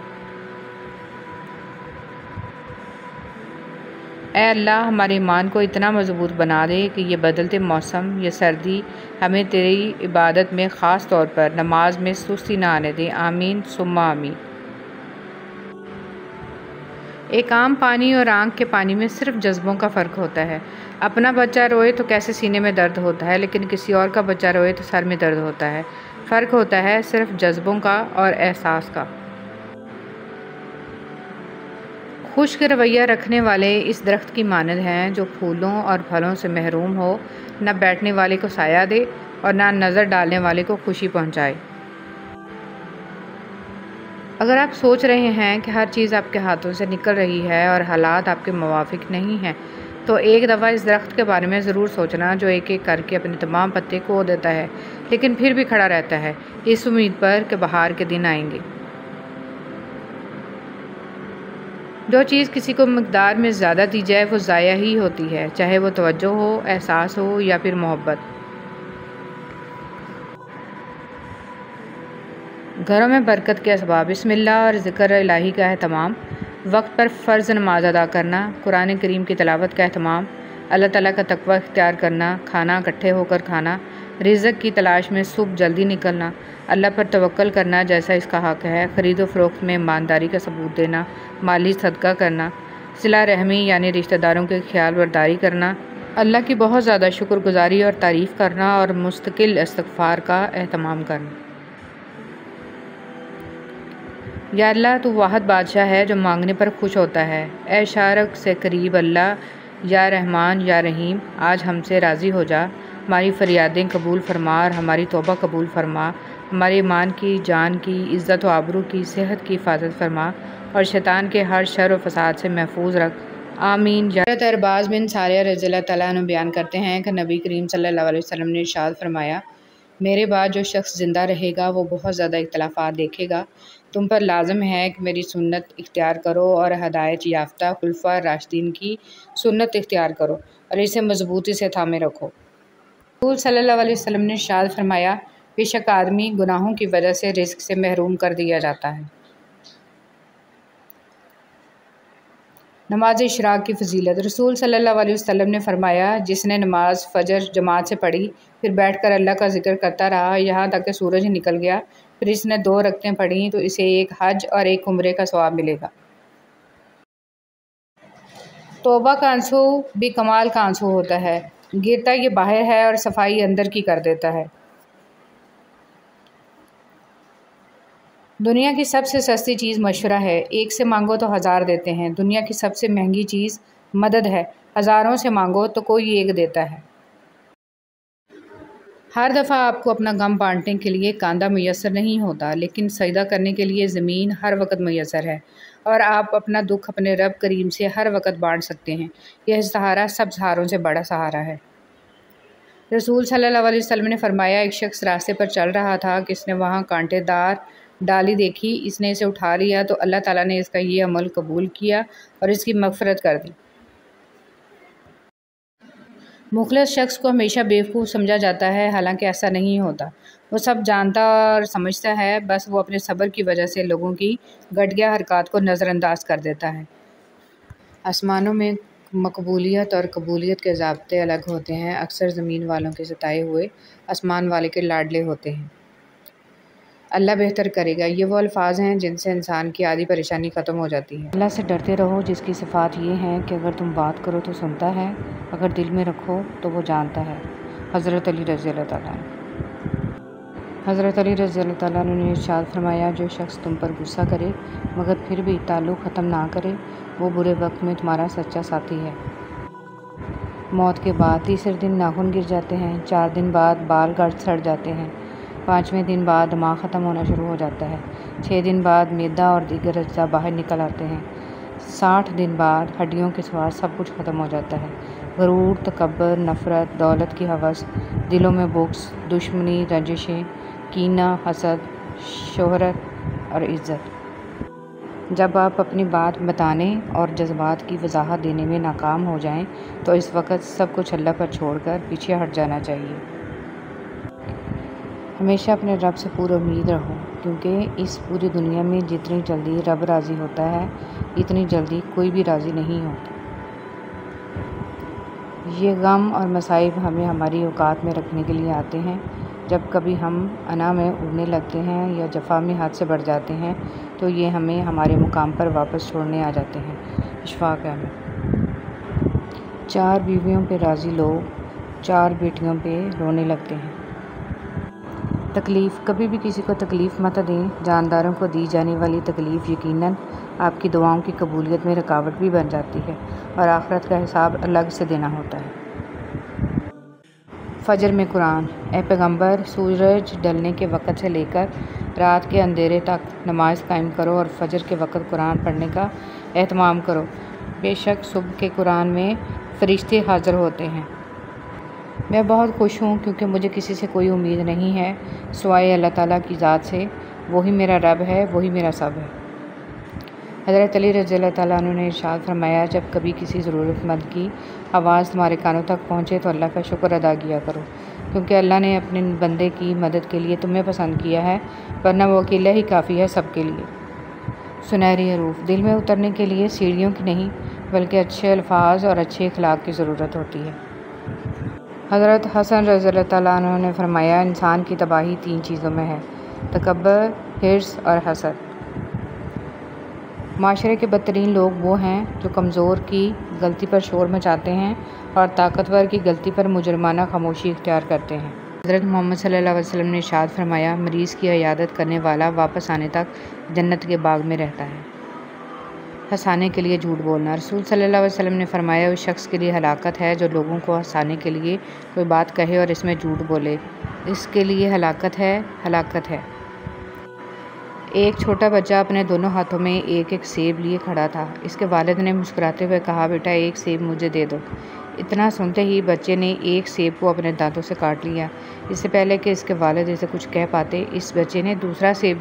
اے اللہ، ہمارے ایمان کو اتنا مضبوط بنا دے کہ یہ بدلتے موسم، یہ سردی، ہمیں تیری عبادت میں خاص طور پر نماز میں سستی نہ آنے دے۔ آمین ثم آمین۔ ایک عام پانی اور آنکھ کے پانی میں صرف جذبوں کا فرق ہوتا ہے۔ اپنا بچہ روئے تو کیسے سینے میں درد ہوتا ہے، لیکن کسی اور کا بچہ روئے تو سر میں درد ہوتا ہے۔ فرق ہوتا ہے صرف جذبوں کا اور احساس کا۔ خشک رویہ رکھنے والے اس درخت کی مانند ہیں جو پھولوں اور پھلوں سے محروم ہو، نہ بیٹھنے والے کو سایہ دے اور نہ نظر ڈالنے والے کو خوشی پہنچائے۔ اگر آپ سوچ رہے ہیں کہ ہر چیز آپ کے ہاتھوں سے نکل رہی ہے اور حالات آپ کے موافق نہیں ہیں، تو ایک دفعہ اس درخت کے بارے میں ضرور سوچنا جو ایک ایک کر کے اپنے تمام پتے کھو دیتا ہے، لیکن پھر بھی کھڑا رہتا ہے، اس امید پر کہ بہار کے دن آئیں گے۔ جو چیز کسی کو مقدار میں زیادہ دی جائے وہ ضائع ہی ہوتی ہے، چاہے وہ توجہ ہو، احساس ہو یا پھر محبت۔ گھروں میں برکت کے اسباب: بسم اللہ اور ذکر الہی کا اہتمام، وقت پر فرض نماز ادا کرنا، قرآن کریم کی تلاوت کا اہتمام، اللہ تعالیٰ کا تقوی اختیار کرنا، کھانا اکٹھے ہو کر کھانا، رزق کی تلاش میں صبح جلدی نکلنا، اللہ پر توکل کرنا جیسا اس کا حق ہے، خرید و فروخت میں ایمانداری کا ثبوت دینا، مالی صدقہ کرنا، صلہ رحمی یعنی رشتہ داروں کی خیال برداری کرنا، اللہ کی بہت زیادہ شکر گزاری اور تعریف کرنا اور مستقل استغفار کا اہتمام کرنا۔ یا اللہ، تو واحد بادشاہ ہے جو مانگنے پر خوش ہوتا ہے۔ اے شارق سے قریب اللہ، یا رحمان یا رحیم، آج ہم سے راضی ہو جا، ہماری فریادیں قبول فرما اور ہماری توبہ قبول فرما، ہمارے ایمان کی، جان کی، عزت و آبرو کی، صحت کی حفاظت فرما اور شیطان کے ہر شر و فساد سے محفوظ رکھ۔ آمین۔ حضرت ارباز بن ساریہ رضی اللہ تعالیٰ عنہ بیان کرتے ہیں کہ نبی کریم صلی اللہ علیہ وسلم نے ارشاد فرمایا: میرے بعد جو شخص زندہ رہے گا وہ بہت زیادہ اختلافات دیکھے گا۔ تم پر لازم ہے کہ میری سنت اختیار کرو اور ہدایت یافتہ خلفاء راشدین کی سنت اختیار کرو اور اسے مضبوطی سے تھامے رکھو۔ رسول صلی اللہ علیہ وسلم نے ارشاد فرمایا: بے شک آدمی گناہوں کی وجہ سے رزق سے محروم کر دیا جاتا ہے۔ نماز اشراق کی فضیلت: رسول صلی اللہ علیہ وسلم نے فرمایا: جس نے نماز فجر جماعت سے پڑھی، پھر بیٹھ کر اللہ کا ذکر کرتا رہا یہاں تک کہ سورج نکل گیا، پھر اس نے 2 رکعتیں پڑھیں تو اسے ایک حج اور ایک عمرے کا ثواب ملے گا۔ توبہ کا آنسو بھی کمال کا آنسو ہوتا ہے، گرتا یہ باہر ہے اور صفائی اندر کی کر دیتا ہے۔ دنیا کی سب سے سستی چیز مشورہ ہے، ایک سے مانگو تو 1000 دیتے ہیں۔ دنیا کی سب سے مہنگی چیز مدد ہے، ہزاروں سے مانگو تو کوئی ایک دیتا ہے۔ ہر دفعہ آپ کو اپنا غم بانٹنے کے لیے کاندھا میسر نہیں ہوتا، لیکن سجدہ کرنے کے لیے زمین ہر وقت میسر ہے۔ اور آپ اپنا دکھ اپنے رب کریم سے ہر وقت بانٹ سکتے ہیں۔ یہ سہارا سب سہاروں سے بڑا سہارا ہے۔ رسول صلی اللہ علیہ وسلم نے فرمایا، ایک شخص راستے پر چل رہا تھا کہ اس نے وہاں کانٹے دار ڈالی دیکھی، اس نے اسے اٹھا لیا تو اللہ تعالیٰ نے اس کا یہ عمل قبول کیا اور اس کی مغفرت کر دی۔ مخلص شخص کو ہمیشہ بیوقوف سمجھا جاتا ہے، حالانکہ ایسا نہیں ہوتا۔ وہ سب جانتا اور سمجھتا ہے، بس وہ اپنے صبر کی وجہ سے لوگوں کی گھٹیا حرکات کو نظر انداز کر دیتا ہے۔ آسمانوں میں مقبولیت اور قبولیت کے ضابطے الگ ہوتے ہیں۔ اکثر زمین والوں کے ستائے ہوئے آسمان والے کے لاڈلے ہوتے ہیں۔ اللہ بہتر کرے گا، یہ وہ الفاظ ہیں جن سے انسان کی آدھی پریشانی ختم ہو جاتی ہے۔ اللہ سے ڈرتے رہو، جس کی صفات یہ ہیں کہ اگر تم بات کرو تو سنتا ہے، اگر دل میں رکھو تو وہ جانتا ہے۔ حضرت علی رضی اللہ تعالیٰ عنہ۔ حضرت علی رضی اللہ تعالیٰ عنہ نے ارشاد فرمایا، جو شخص تم پر غصہ کرے مگر پھر بھی تعلق ختم نہ کرے، وہ برے وقت میں تمہارا سچا ساتھی ہے۔ موت کے بعد تیسرے دن ناخن گر جاتے ہیں، 4 دن بعد بال گٹ سڑ جاتے ہیں، 5ویں دن بعد دماغ ختم ہونا شروع ہو جاتا ہے، 6 دن بعد معدہ اور دیگر اجزاء باہر نکل آتے ہیں، 60 دن بعد ہڈیوں کے سوا سب کچھ ختم ہو جاتا ہے۔ غرور، تکبر، نفرت، دولت کی ہوس، دلوں میں بغض، دشمنی، رنجشیں، کینہ، حسد، شہرت اور عزت۔ جب آپ اپنی بات بتانے اور جذبات کی وضاحت دینے میں ناکام ہو جائیں تو اس وقت سب کچھ اللہ پر چھوڑ کر پیچھے ہٹ جانا چاہیے۔ ہمیشہ اپنے رب سے پورا امید رہو، کیونکہ اس پوری دنیا میں جتنی جلدی رب راضی ہوتا ہے اتنی جلدی کوئی بھی راضی نہیں ہوتا۔ یہ غم اور مصائب ہمیں ہماری اوقات میں رکھنے کے لیے آتے ہیں۔ جب کبھی ہم انا میں اڑنے لگتے ہیں یا جفا میں حد سے بڑھ جاتے ہیں تو یہ ہمیں ہمارے مقام پر واپس چھوڑنے آ جاتے ہیں۔ اشفاق احمد۔ 4 بیویوں پہ راضی لوگ 4 بیٹیوں پہ رونے لگتے ہیں۔ تکلیف، کبھی بھی کسی کو تکلیف مت دیں۔ جانداروں کو دی جانے والی تکلیف یقیناً آپ کی دعاؤں کی قبولیت میں رکاوٹ بھی بن جاتی ہے اور آخرت کا حساب الگ سے دینا ہوتا ہے۔ فجر میں قرآن۔ اے پیغمبر، سورج ڈھلنے کے وقت سے لے کر رات کے اندھیرے تک نماز قائم کرو اور فجر کے وقت قرآن پڑھنے کا اہتمام کرو۔ بے شک صبح کے قرآن میں فرشتے حاضر ہوتے ہیں۔ میں بہت خوش ہوں کیونکہ مجھے کسی سے کوئی امید نہیں ہے سوائے اللہ تعالیٰ کی ذات سے، وہی میرا رب ہے، وہی میرا سب ہے۔ حضرت علی رضی اللہ تعالیٰ عنہ نے ارشاد فرمایا، جب کبھی کسی ضرورت مند کی آواز تمہارے کانوں تک پہنچے تو اللہ کا شکر ادا کیا کرو، کیونکہ اللہ نے اپنے بندے کی مدد کے لیے تمہیں پسند کیا ہے، ورنہ وہ اکیلا ہی کافی ہے سب کے لیے۔ سنہری حروف، دل میں اترنے کے لیے سیڑھیوں کی نہیں بلکہ اچھے الفاظ اور اچھے اخلاق کی ضرورت ہوتی ہے۔ حضرت حسن رضی اللہ تعالیٰ عنہ نے فرمایا، انسان کی تباہی 3 چیزوں میں ہے: تکبر، حرص اور حسد۔ معاشرے کے بدترین لوگ وہ ہیں جو کمزور کی غلطی پر شور مچاتے ہیں اور طاقتور کی غلطی پر مجرمانہ خاموشی اختیار کرتے ہیں۔ حضرت محمد صلی اللہ علیہ وسلم نے ارشاد فرمایا، مریض کی عیادت کرنے والا واپس آنے تک جنت کے باغ میں رہتا ہے۔ ہنسانے کے لیے جھوٹ بولنا۔ رسول صلی اللہ علیہ وسلم نے فرمایا، اس شخص کے لیے ہلاکت ہے جو لوگوں کو ہنسانے کے لیے کوئی بات کہے اور اس میں جھوٹ بولے، اس کے لیے ہلاکت ہے، ہلاکت ہے۔ ایک چھوٹا بچہ اپنے دونوں ہاتھوں میں ایک ایک سیب لیے کھڑا تھا۔ اس کے والد نے مسکراتے ہوئے کہا، بیٹا ایک سیب مجھے دے دو۔ اتنا سنتے ہی بچے نے ایک سیب کو اپنے دانتوں سے کاٹ لیا۔ اس سے پہلے کہ اس کے والد اسے کچھ کہہ پاتے، اس بچے نے دوسرا سیب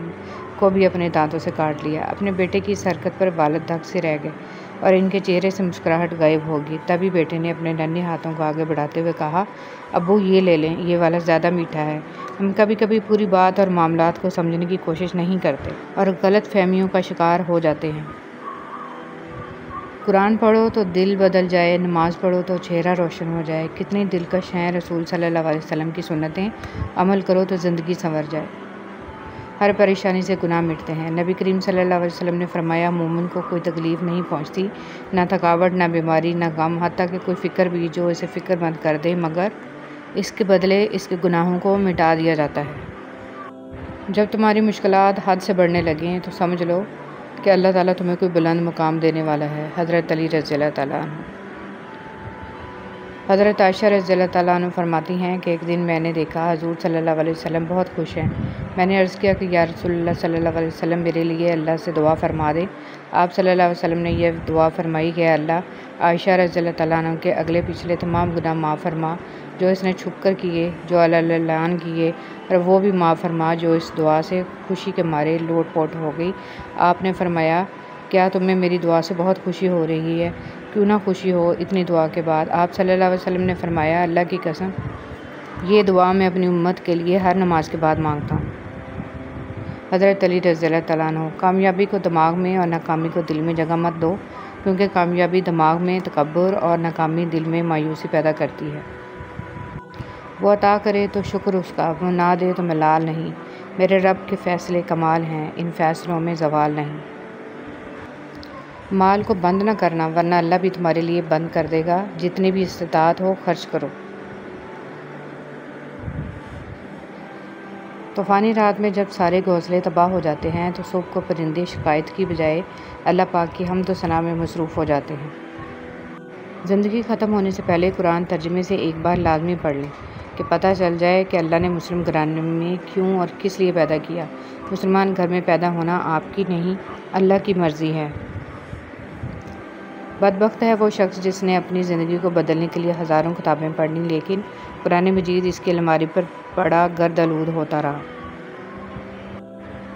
کو بھی اپنے دانتوں سے کاٹ لیا۔ اپنے بیٹے کی اس حرکت پر والد دھک سے رہ گئے اور ان کے چہرے سے مسکراہٹ غائب ہو گئی۔ تبھی بیٹے نے اپنے ننھے ہاتھوں کو آگے بڑھاتے ہوئے کہا، ابو یہ لے لیں، یہ والا زیادہ میٹھا ہے۔ ہم کبھی کبھی پوری بات اور معاملات کو سمجھنے کی کوشش نہیں کرتے اور غلط فہمیوں کا شکار ہو جاتے ہیں۔ قرآن پڑھو تو دل بدل جائے، نماز پڑھو تو چہرہ روشن ہو جائے۔ کتنی دلکش ہیں رسول صلی اللہ علیہ وسلم کی سنتیں، عمل کرو تو زندگی سنور جائے۔ ہر پریشانی سے گناہ مٹتے ہیں۔ نبی کریم صلی اللہ علیہ وسلم نے فرمایا، مومن کو کوئی تکلیف نہیں پہنچتی، نہ تھکاوٹ، نہ بیماری، نہ غم، حتیٰ کہ کوئی فکر بھی جو اسے فکر مند کر دے، مگر اس کے بدلے اس کے گناہوں کو مٹا دیا جاتا ہے۔ جب تمہاری مشکلات حد سے بڑھنے لگیں تو سمجھ لو کہ اللہ تعالیٰ تمہیں کوئی بلند مقام دینے والا ہے۔ حضرت علی رضی اللہ تعالیٰ عنہ۔ حضرت عائشہ رضی اللہ تعالیٰ عنہ فرماتی ہیں کہ ایک دن میں نے دیکھا حضور صلی اللہ علیہ وسلم بہت خوش ہیں۔ میں نے عرض کیا کہ یا رسول اللہ صلی اللہ علیہ وسلم میرے لیے اللہ سے دعا فرما دے۔ آپ صلی اللہ علیہ وسلم نے یہ دعا فرمائی کہ اللہ عائشہ رضی اللہ تعالیٰ عنہ کے اگلے پچھلے تمام گناہ معاف فرما جو اس نے چھپ کر کیے، جو اعلان کیے، اور وہ بھی معاف فرما جو اس دعا سے خوشی کے مارے لوٹ پوٹ ہو گئی۔ آپ نے فرمایا کیا تمہیں میری دعا سے بہت خوشی ہو رہی ہے؟ کیوں نہ خوشی ہو اتنی دعا کے بعد؟ آپ صلی اللہ علیہ وسلم نے فرمایا اللہ کی قسم یہ دعا میں اپنی امت کے لیے ہر نماز کے بعد مانگتا ہوں۔ حضرت علی رضی اللہ تعالیٰ عنہ کامیابی کو دماغ میں اور ناکامی کو دل میں جگہ مت دو، کیونکہ کامیابی دماغ میں تکبر اور ناکامی دل میں مایوسی پیدا کرتی ہے۔ وہ عطا کرے تو شکر اس کا، وہ نہ دے تو ملال نہیں۔ میرے رب کے فیصلے کمال ہیں، ان فیصلوں میں زوال نہیں۔ مال کو بند نہ کرنا ورنہ اللہ بھی تمہارے لیے بند کر دے گا۔ جتنی بھی استطاعت ہو خرچ کرو۔ طوفانی رات میں جب سارے گھونسلے تباہ ہو جاتے ہیں تو صبح کو پرندے شکایت کی بجائے اللہ پاک کی حمد و ثنا میں مصروف ہو جاتے ہیں۔ زندگی ختم ہونے سے پہلے قرآن ترجمے سے ایک بار لازمی پڑھ لیں کہ پتہ چل جائے کہ اللہ نے مسلم گھرانے میں کیوں اور کس لیے پیدا کیا۔ مسلمان گھر میں پیدا ہونا آپ کی نہیں، اللہ کی مرضی ہے۔ بدبخت ہے وہ شخص جس نے اپنی زندگی کو بدلنے کے لیے ہزاروں کتابیں پڑھی لیکن قرآن مجید اس کی الماری پر پڑا گرد آلود ہوتا رہا۔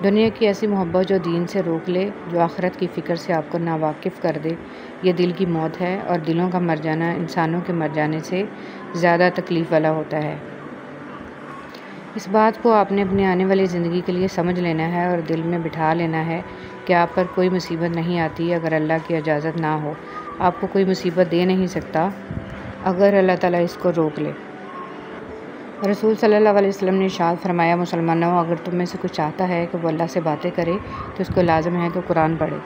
دنیا کی ایسی محبت جو دین سے روک لے، جو آخرت کی فکر سے آپ کو ناواقف کر دے، یہ دل کی موت ہے، اور دلوں کا مر جانا انسانوں کے مر جانے سے زیادہ تکلیف والا ہوتا ہے۔ اس بات کو آپ نے اپنی آنے والی زندگی کے لیے سمجھ لینا ہے اور دل میں بٹھا لینا ہے کہ آپ پر کوئی مصیبت نہیں آتی اگر اللہ کی اجازت نہ ہو۔ آپ کو کوئی مصیبت دے نہیں سکتا اگر اللہ تعالیٰ اس کو روک لے۔ رسول صلی اللہ علیہ وسلم نے ارشاد فرمایا مسلمانوں اگر تم میں سے کوئی چاہتا ہے کہ وہ اللہ سے باتیں کرے تو اس کو لازم ہے کہ قرآن پڑھے۔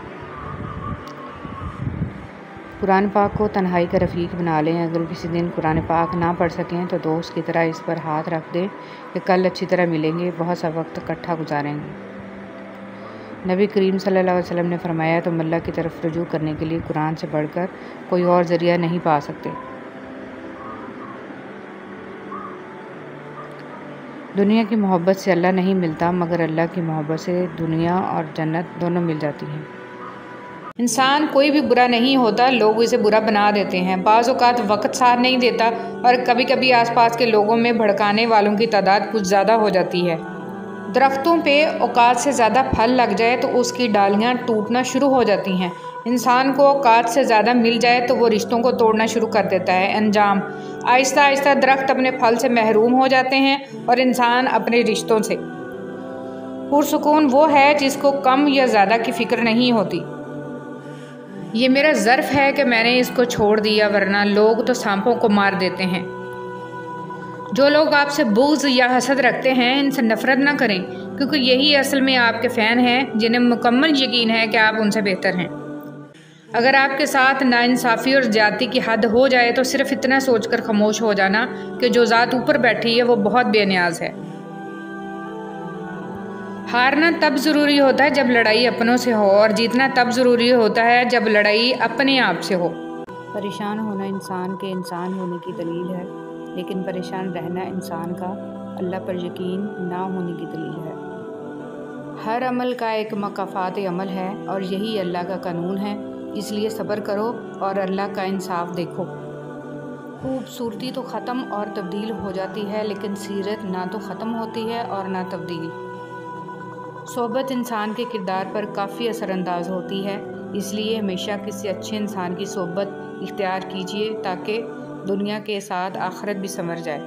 قرآن پاک کو تنہائی کا رفیق بنا لیں۔ اگر کسی دن قرآن پاک نہ پڑھ سکیں تو دوست کی طرح اس پر ہاتھ رکھ دیں کہ کل اچھی طرح ملیں گے، بہت سا وقت اکٹھا گزاریں گے۔ نبی کریم صلی اللہ علیہ وسلم نے فرمایا تم اللہ کی طرف رجوع کرنے کے لیے قرآن سے بڑھ کر کوئی اور ذریعہ نہیں پا سکتے۔ دنیا کی محبت سے اللہ نہیں ملتا مگر اللہ کی محبت سے دنیا اور جنت دونوں مل جاتی ہیں۔ انسان کوئی بھی برا نہیں ہوتا، لوگ اسے برا بنا دیتے ہیں۔ بعض اوقات وقت ساتھ نہیں دیتا اور کبھی کبھی آس پاس کے لوگوں میں بھڑکانے والوں کی تعداد کچھ زیادہ ہو جاتی ہے۔ درختوں پہ اوقات سے زیادہ پھل لگ جائے تو اس کی ڈالیاں ٹوٹنا شروع ہو جاتی ہیں۔ انسان کو اوقات سے زیادہ مل جائے تو وہ رشتوں کو توڑنا شروع کر دیتا ہے۔ انجام آہستہ آہستہ درخت اپنے پھل سے محروم ہو جاتے ہیں اور انسان اپنے رشتوں سے۔ پرسکون وہ ہے جس کو کم یا زیادہ کی فکر نہیں ہوتی۔ یہ میرا ظرف ہے کہ میں نے اس کو چھوڑ دیا ورنہ لوگ تو سانپوں کو مار دیتے ہیں۔ جو لوگ آپ سے بغض یا حسد رکھتے ہیں ان سے نفرت نہ کریں کیونکہ یہی اصل میں آپ کے فین ہیں جنہیں مکمل یقین ہے کہ آپ ان سے بہتر ہیں۔ اگر آپ کے ساتھ ناانصافی اور زیادتی کی حد ہو جائے تو صرف اتنا سوچ کر خاموش ہو جانا کہ جو ذات اوپر بیٹھی ہے وہ بہت بے نیاز ہے۔ ہارنا تب ضروری ہوتا ہے جب لڑائی اپنوں سے ہو اور جیتنا تب ضروری ہوتا ہے جب لڑائی اپنے آپ سے ہو۔ پریشان ہونا انسان کے انسان ہونے کی دلیل ہے، لیکن پریشان رہنا انسان کا اللہ پر یقین نہ ہونے کی دلیل ہے۔ ہر عمل کا ایک مکافات عمل ہے اور یہی اللہ کا قانون ہے، اس لیے صبر کرو اور اللہ کا انصاف دیکھو۔ خوبصورتی تو ختم اور تبدیل ہو جاتی ہے لیکن سیرت نہ تو ختم ہوتی ہے اور نہ تبدیل۔ صحبت انسان کے کردار پر کافی اثر انداز ہوتی ہے، اس لیے ہمیشہ کسی اچھے انسان کی صحبت اختیار کیجیے تاکہ دنیا کے ساتھ آخرت بھی سنور جائے۔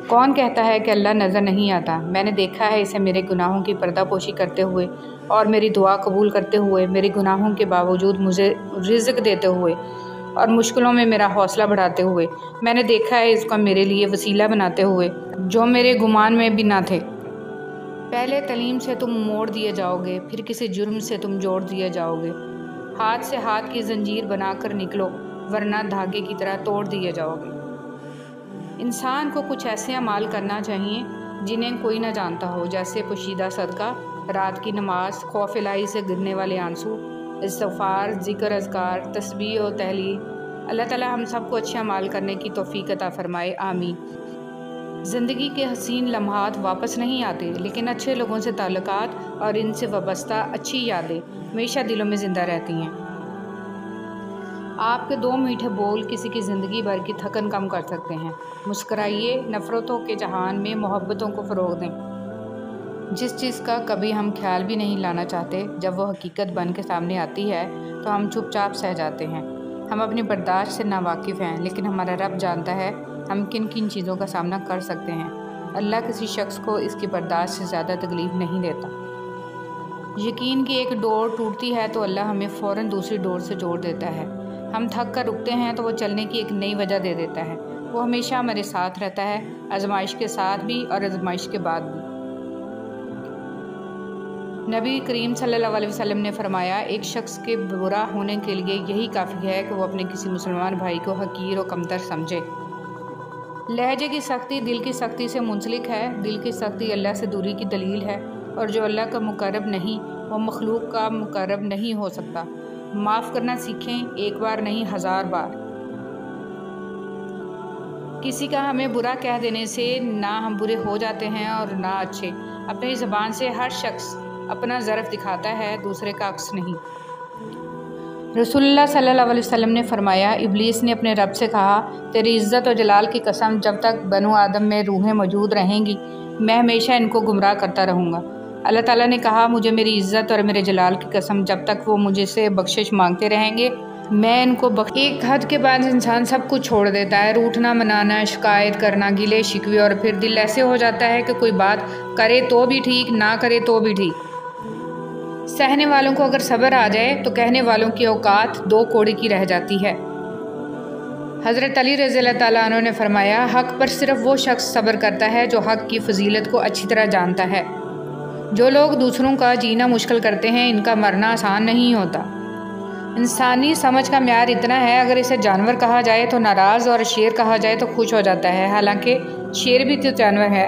کون کہتا ہے کہ اللہ نظر نہیں آتا؟ میں نے دیکھا ہے اسے میرے گناہوں کی پردہ پوشی کرتے ہوئے اور میری دعا قبول کرتے ہوئے، میرے گناہوں کے باوجود مجھے رزق دیتے ہوئے اور مشکلوں میں میرا حوصلہ بڑھاتے ہوئے۔ میں نے دیکھا ہے اس کو میرے لیے وسیلہ بناتے ہوئے جو میرے گمان میں بھی نہ تھے۔ پہلے تعلیم سے تم موڑ دیے جاؤ گے، پھر کسی جرم سے تم جوڑ دیے جاؤ گے۔ ہاتھ سے ہاتھ کی زنجیر بنا کر نکلو ورنہ دھاگے کی طرح توڑ دیے جاؤ گے۔ انسان کو کچھ ایسے اعمال کرنا چاہیے جنہیں کوئی نہ جانتا ہو، جیسے پوشیدہ صدقہ، رات کی نماز، خوف الہی سے گرنے والے آنسو، استغفار، ذکر اذکار، تسبیح و تحلیل، اللہ تعالی ہم سب کو اچھے اعمال کرنے کی توفیق عطا فرمائے، آمین۔ زندگی کے حسین لمحات واپس نہیں آتے، لیکن اچھے لوگوں سے تعلقات اور ان سے وابستہ اچھی یادیں ہمیشہ دلوں میں زندہ رہتی ہیں۔ آپ کے 2 میٹھے بول کسی کی زندگی بھر کی تھکن کم کر سکتے ہیں۔ مسکرائیے، نفرتوں کے جہان میں محبتوں کو فروغ دیں۔ جس چیز کا کبھی ہم خیال بھی نہیں لانا چاہتے، جب وہ حقیقت بن کے سامنے آتی ہے تو ہم چپ چاپ سہ جاتے ہیں۔ ہم اپنی برداشت سے ناواقف ہیں، لیکن ہمارا رب جانتا ہے ہم کن کن چیزوں کا سامنا کر سکتے ہیں۔ اللہ کسی شخص کو اس کی برداشت سے زیادہ تکلیف نہیں دیتا۔ یقین کی ایک ڈور ٹوٹتی ہے تو اللہ ہمیں فوراً دوسری ڈور سے جوڑ دیتا ہے۔ ہم تھک کر رکتے ہیں تو وہ چلنے کی ایک نئی وجہ دے دیتا ہے۔ وہ ہمیشہ ہمارے ساتھ رہتا ہے، آزمائش کے ساتھ بھی اور آزمائش کے بعد بھی۔ نبی کریم صلی اللہ علیہ وسلم نے فرمایا، ایک شخص کے برا ہونے کے لیے یہی کافی ہے کہ وہ اپنے کسی مسلمان بھائی کو حقیر و کمتر سمجھے۔ لہجے کی سختی دل کی سختی سے منسلک ہے۔ دل کی سختی اللہ سے دوری کی دلیل ہے، اور جو اللہ کا مقرب نہیں وہ مخلوق کا مقرب نہیں ہو سکتا۔ معاف کرنا سیکھیں، 1 بار نہیں 1000 بار۔ کسی کا ہمیں برا کہہ دینے سے نہ ہم برے ہو جاتے ہیں اور نہ اچھے۔ اپنی زبان سے ہر شخص اپنا ظرف دکھاتا ہے، دوسرے کا عکس نہیں۔ رسول اللہ صلی اللہ علیہ وسلم نے فرمایا، ابلیس نے اپنے رب سے کہا، تیری عزت و جلال کی قسم، جب تک بنو آدم میں روحیں موجود رہیں گی میں ہمیشہ ان کو گمراہ کرتا رہوں گا۔ اللہ تعالیٰ نے کہا، مجھے میری عزت اور میرے جلال کی قسم، جب تک وہ مجھ سے بخشش مانگتے رہیں گے میں ان کو ایک حد کے بعد انسان سب کچھ چھوڑ دیتا ہے، روٹھنا منانا، شکایت کرنا، گلے شکوے، اور پھر دل ایسے ہو جاتا ہے کہ کوئی بات کرے تو بھی ٹھیک، نہ کرے تو بھی ٹھیک۔ سہنے والوں کو اگر صبر آ جائے تو کہنے والوں کی اوقات 2 کوڑی کی رہ جاتی ہے۔ حضرت علی رضی اللہ تعالیٰ عنہ نے فرمایا، حق پر صرف وہ شخص صبر کرتا ہے جو حق کی فضیلت کو اچھی طرح جانتا ہے۔ جو لوگ دوسروں کا جینا مشکل کرتے ہیں ان کا مرنا آسان نہیں ہوتا۔ انسانی سمجھ کا معیار اتنا ہے، اگر اسے جانور کہا جائے تو ناراض اور شیر کہا جائے تو خوش ہو جاتا ہے، حالانکہ شیر بھی تو جانور ہے۔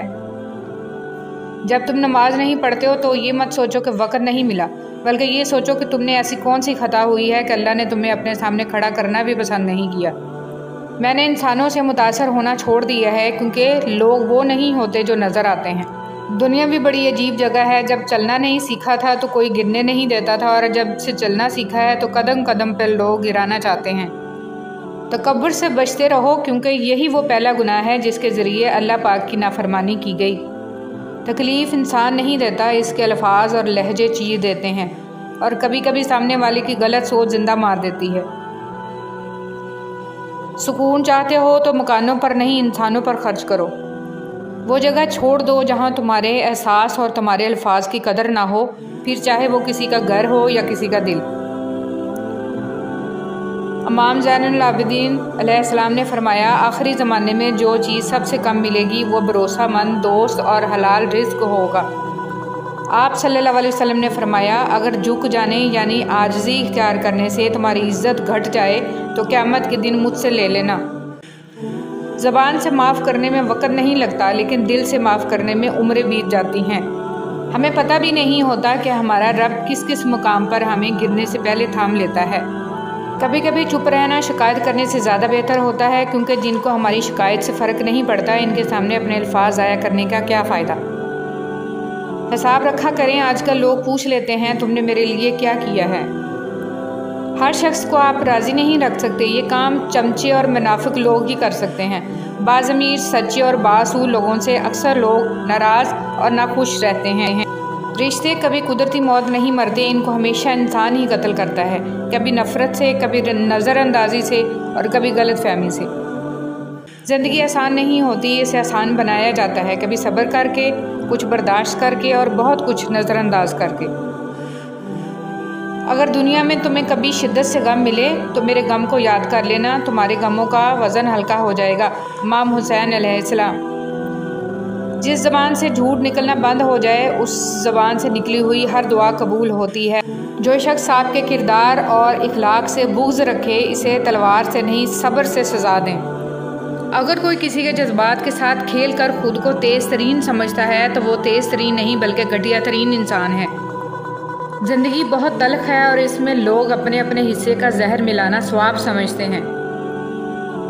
جب تم نماز نہیں پڑھتے ہو تو یہ مت سوچو کہ وقت نہیں ملا، بلکہ یہ سوچو کہ تم نے ایسی کون سی خطا ہوئی ہے کہ اللہ نے تمہیں اپنے سامنے کھڑا کرنا بھی پسند نہیں کیا۔ میں نے انسانوں سے متاثر ہونا چھوڑ دیا ہے، کیونکہ لوگ وہ نہیں ہوتے جو نظر آتے ہیں۔ دنیا بھی بڑی عجیب جگہ ہے، جب چلنا نہیں سیکھا تھا تو کوئی گرنے نہیں دیتا تھا، اور جب سے چلنا سیکھا ہے تو قدم قدم پہ لوگ گرانا چاہتے ہیں۔ تکبر سے بچتے رہو، کیونکہ یہی وہ پہلا گناہ ہے جس کے ذریعے اللہ پاک کی نافرمانی کی گئی۔ تکلیف انسان نہیں دیتا، اس کے الفاظ اور لہجے چیر دیتے ہیں، اور کبھی کبھی سامنے والے کی غلط سوچ زندہ مار دیتی ہے۔ سکون چاہتے ہو تو مکانوں پر نہیں انسانوں پر خرچ کرو۔ وہ جگہ چھوڑ دو جہاں تمہارے احساس اور تمہارے الفاظ کی قدر نہ ہو، پھر چاہے وہ کسی کا گھر ہو یا کسی کا دل۔ امام زین العابدین علیہ السلام نے فرمایا، آخری زمانے میں جو چیز سب سے کم ملے گی وہ بھروسہ مند دوست اور حلال رزق ہوگا۔ آپ صلی اللہ علیہ وسلم نے فرمایا، اگر جھک جانے یعنی عاجزی اختیار کرنے سے تمہاری عزت گھٹ جائے تو قیامت کے دن مجھ سے لے لینا۔ زبان سے معاف کرنے میں وقت نہیں لگتا، لیکن دل سے معاف کرنے میں عمریں بیت جاتی ہیں۔ ہمیں پتہ بھی نہیں ہوتا کہ ہمارا رب کس کس مقام پر ہمیں گرنے سے پہلے تھام لیتا ہے۔ کبھی کبھی چپ رہنا شکایت کرنے سے زیادہ بہتر ہوتا ہے، کیونکہ جن کو ہماری شکایت سے فرق نہیں پڑتا ان کے سامنے اپنے الفاظ ضائع کرنے کا کیا فائدہ۔ حساب رکھا کریں، آج کل لوگ پوچھ لیتے ہیں تم نے میرے لیے کیا کیا ہے۔ ہر شخص کو آپ راضی نہیں رکھ سکتے، یہ کام چمچے اور منافق لوگ ہی کر سکتے ہیں۔ باضمیر سچے اور بااصول لوگوں سے اکثر لوگ ناراض اور ناخوش رہتے ہیں۔ رشتے کبھی قدرتی موت نہیں مرتے، ان کو ہمیشہ انسان ہی قتل کرتا ہے، کبھی نفرت سے، کبھی نظر اندازی سے، اور کبھی غلط فہمی سے۔ زندگی آسان نہیں ہوتی، اسے آسان بنایا جاتا ہے، کبھی صبر کر کے، کچھ برداشت کر کے، اور بہت کچھ نظر انداز کر کے۔ اگر دنیا میں تمہیں کبھی شدت سے غم ملے تو میرے غم کو یاد کر لینا، تمہارے غموں کا وزن ہلکا ہو جائے گا۔ امام حسین علیہ السلام۔ جس زبان سے جھوٹ نکلنا بند ہو جائے اس زبان سے نکلی ہوئی ہر دعا قبول ہوتی ہے۔ جو شخص آپ کے کردار اور اخلاق سے بغض رکھے اسے تلوار سے نہیں صبر سے سزا دیں۔ اگر کوئی کسی کے جذبات کے ساتھ کھیل کر خود کو تیز ترین سمجھتا ہے تو وہ تیز ترین نہیں بلکہ گھٹیا ترین انسان ہے۔ زندگی بہت تلخ ہے اور اس میں لوگ اپنے اپنے حصے کا زہر ملانا ثواب سمجھتے ہیں۔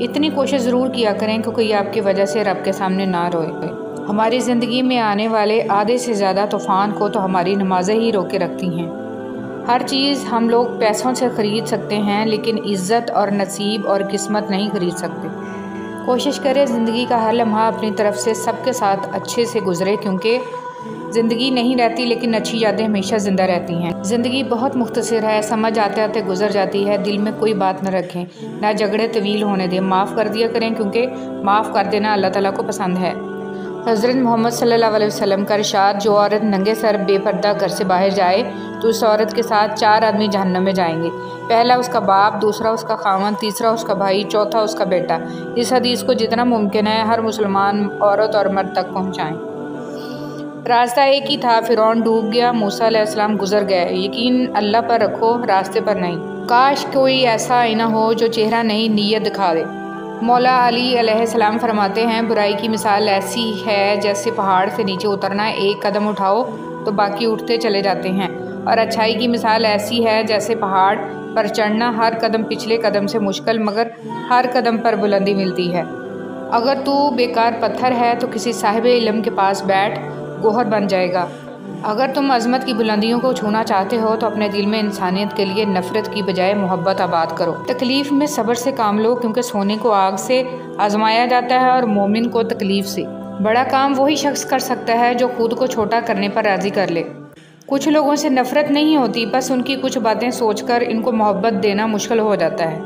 اتنی کوشش ضرور کیا کریں کہ کوئی آپ کی وجہ سے رب کے سامنے نہ روئے۔ ہماری زندگی میں آنے والے آدھے سے زیادہ طوفان کو تو ہماری نمازیں ہی روکے رکھتی ہیں۔ ہر چیز ہم لوگ پیسوں سے خرید سکتے ہیں، لیکن عزت اور نصیب اور قسمت نہیں خرید سکتے۔ کوشش کریں زندگی کا ہر لمحہ اپنی طرف سے سب کے ساتھ اچھے سے گزرے، کیونکہ زندگی نہیں رہتی لیکن اچھی یادیں ہمیشہ زندہ رہتی ہیں۔ زندگی بہت مختصر ہے، سمجھ آتے آتے گزر جاتی ہے۔ دل میں کوئی بات نہ رکھیں، نہ جھگڑے طویل ہونے دیں، معاف کر دیا کریں، کیونکہ معاف کر دینا اللہ تعالیٰ کو پسند ہے۔ حضرت محمد صلی اللہ علیہ وسلم کا ارشاد، جو عورت ننگے سر بے پردہ گھر سے باہر جائے تو اس عورت کے ساتھ 4 آدمی جہنم میں جائیں گے۔ پہلا اس کا باپ، دوسرا اس کا خاوند، تیسرا اس کا بھائی، چوتھا اس کا بیٹا۔ اس حدیث کو جتنا ممکن ہے ہر مسلمان عورت اور مرد تک پہنچائیں۔ راستہ ایک ہی تھا، فرعون ڈوب گیا، موسیٰ علیہ السلام گزر گئے۔ یقین اللہ پر رکھو، راستے پر نہیں۔ کاش کوئی ایسا آئینہ ہو جو چہرہ نہیں نیت دکھا دے۔ مولا علی علیہ السلام فرماتے ہیں، برائی کی مثال ایسی ہے جیسے پہاڑ سے نیچے اترنا، ایک قدم اٹھاؤ تو باقی اٹھتے چلے جاتے ہیں، اور اچھائی کی مثال ایسی ہے جیسے پہاڑ پر چڑھنا، ہر قدم پچھلے قدم سے مشکل مگر ہر قدم پر بلندی ملتی ہے۔ اگر تو بیکار پتھر ہے تو کسی صاحب علم کے پاس بیٹھ، گوہر بن جائے گا۔ اگر تم عظمت کی بلندیوں کو چھونا چاہتے ہو تو اپنے دل میں انسانیت کے لیے نفرت کی بجائے محبت آباد کرو۔ تکلیف میں صبر سے کام لو، کیونکہ سونے کو آگ سے آزمایا جاتا ہے اور مومن کو تکلیف سے۔ بڑا کام وہی شخص کر سکتا ہے جو خود کو چھوٹا کرنے پر راضی کر لے۔ کچھ لوگوں سے نفرت نہیں ہوتی، بس ان کی کچھ باتیں سوچ کر ان کو محبت دینا مشکل ہو جاتا ہے۔